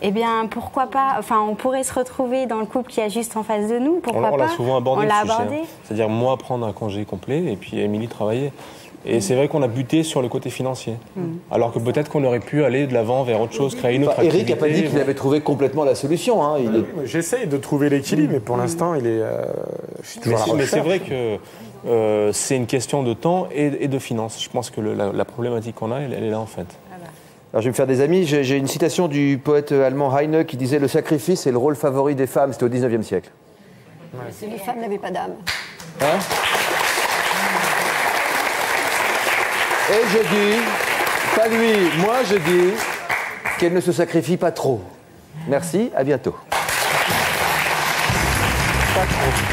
S2: Eh bien, pourquoi pas, enfin, on pourrait se retrouver dans le couple qui est juste en face de nous, pourquoi pas?
S14: On l'a souvent abordé,
S2: on l'a abordé.
S14: C'est-à-dire moi prendre un congé complet et puis Émilie travailler. Et c'est vrai qu'on a buté sur le côté financier. Alors que peut-être qu'on aurait pu aller de l'avant vers autre chose, créer une autre activité.
S7: Eric n'a pas dit qu'il avait trouvé complètement la solution. Hein.
S5: J'essaye de trouver l'équilibre, mais pour l'instant, je suis toujours à la recherche.
S14: Mais c'est vrai que c'est une question de temps et de finances. Je pense que la problématique qu'on a, elle est là en fait.
S7: Alors je vais me faire des amis. J'ai une citation du poète allemand Heine qui disait « Le sacrifice est le rôle favori des femmes ». C'était au 19e siècle.
S16: Les femmes n'avaient pas d'âme.
S7: Hein? Et je dis, pas lui, moi je dis qu'elle ne se sacrifie pas trop. Merci, à bientôt.
S5: Pas trop.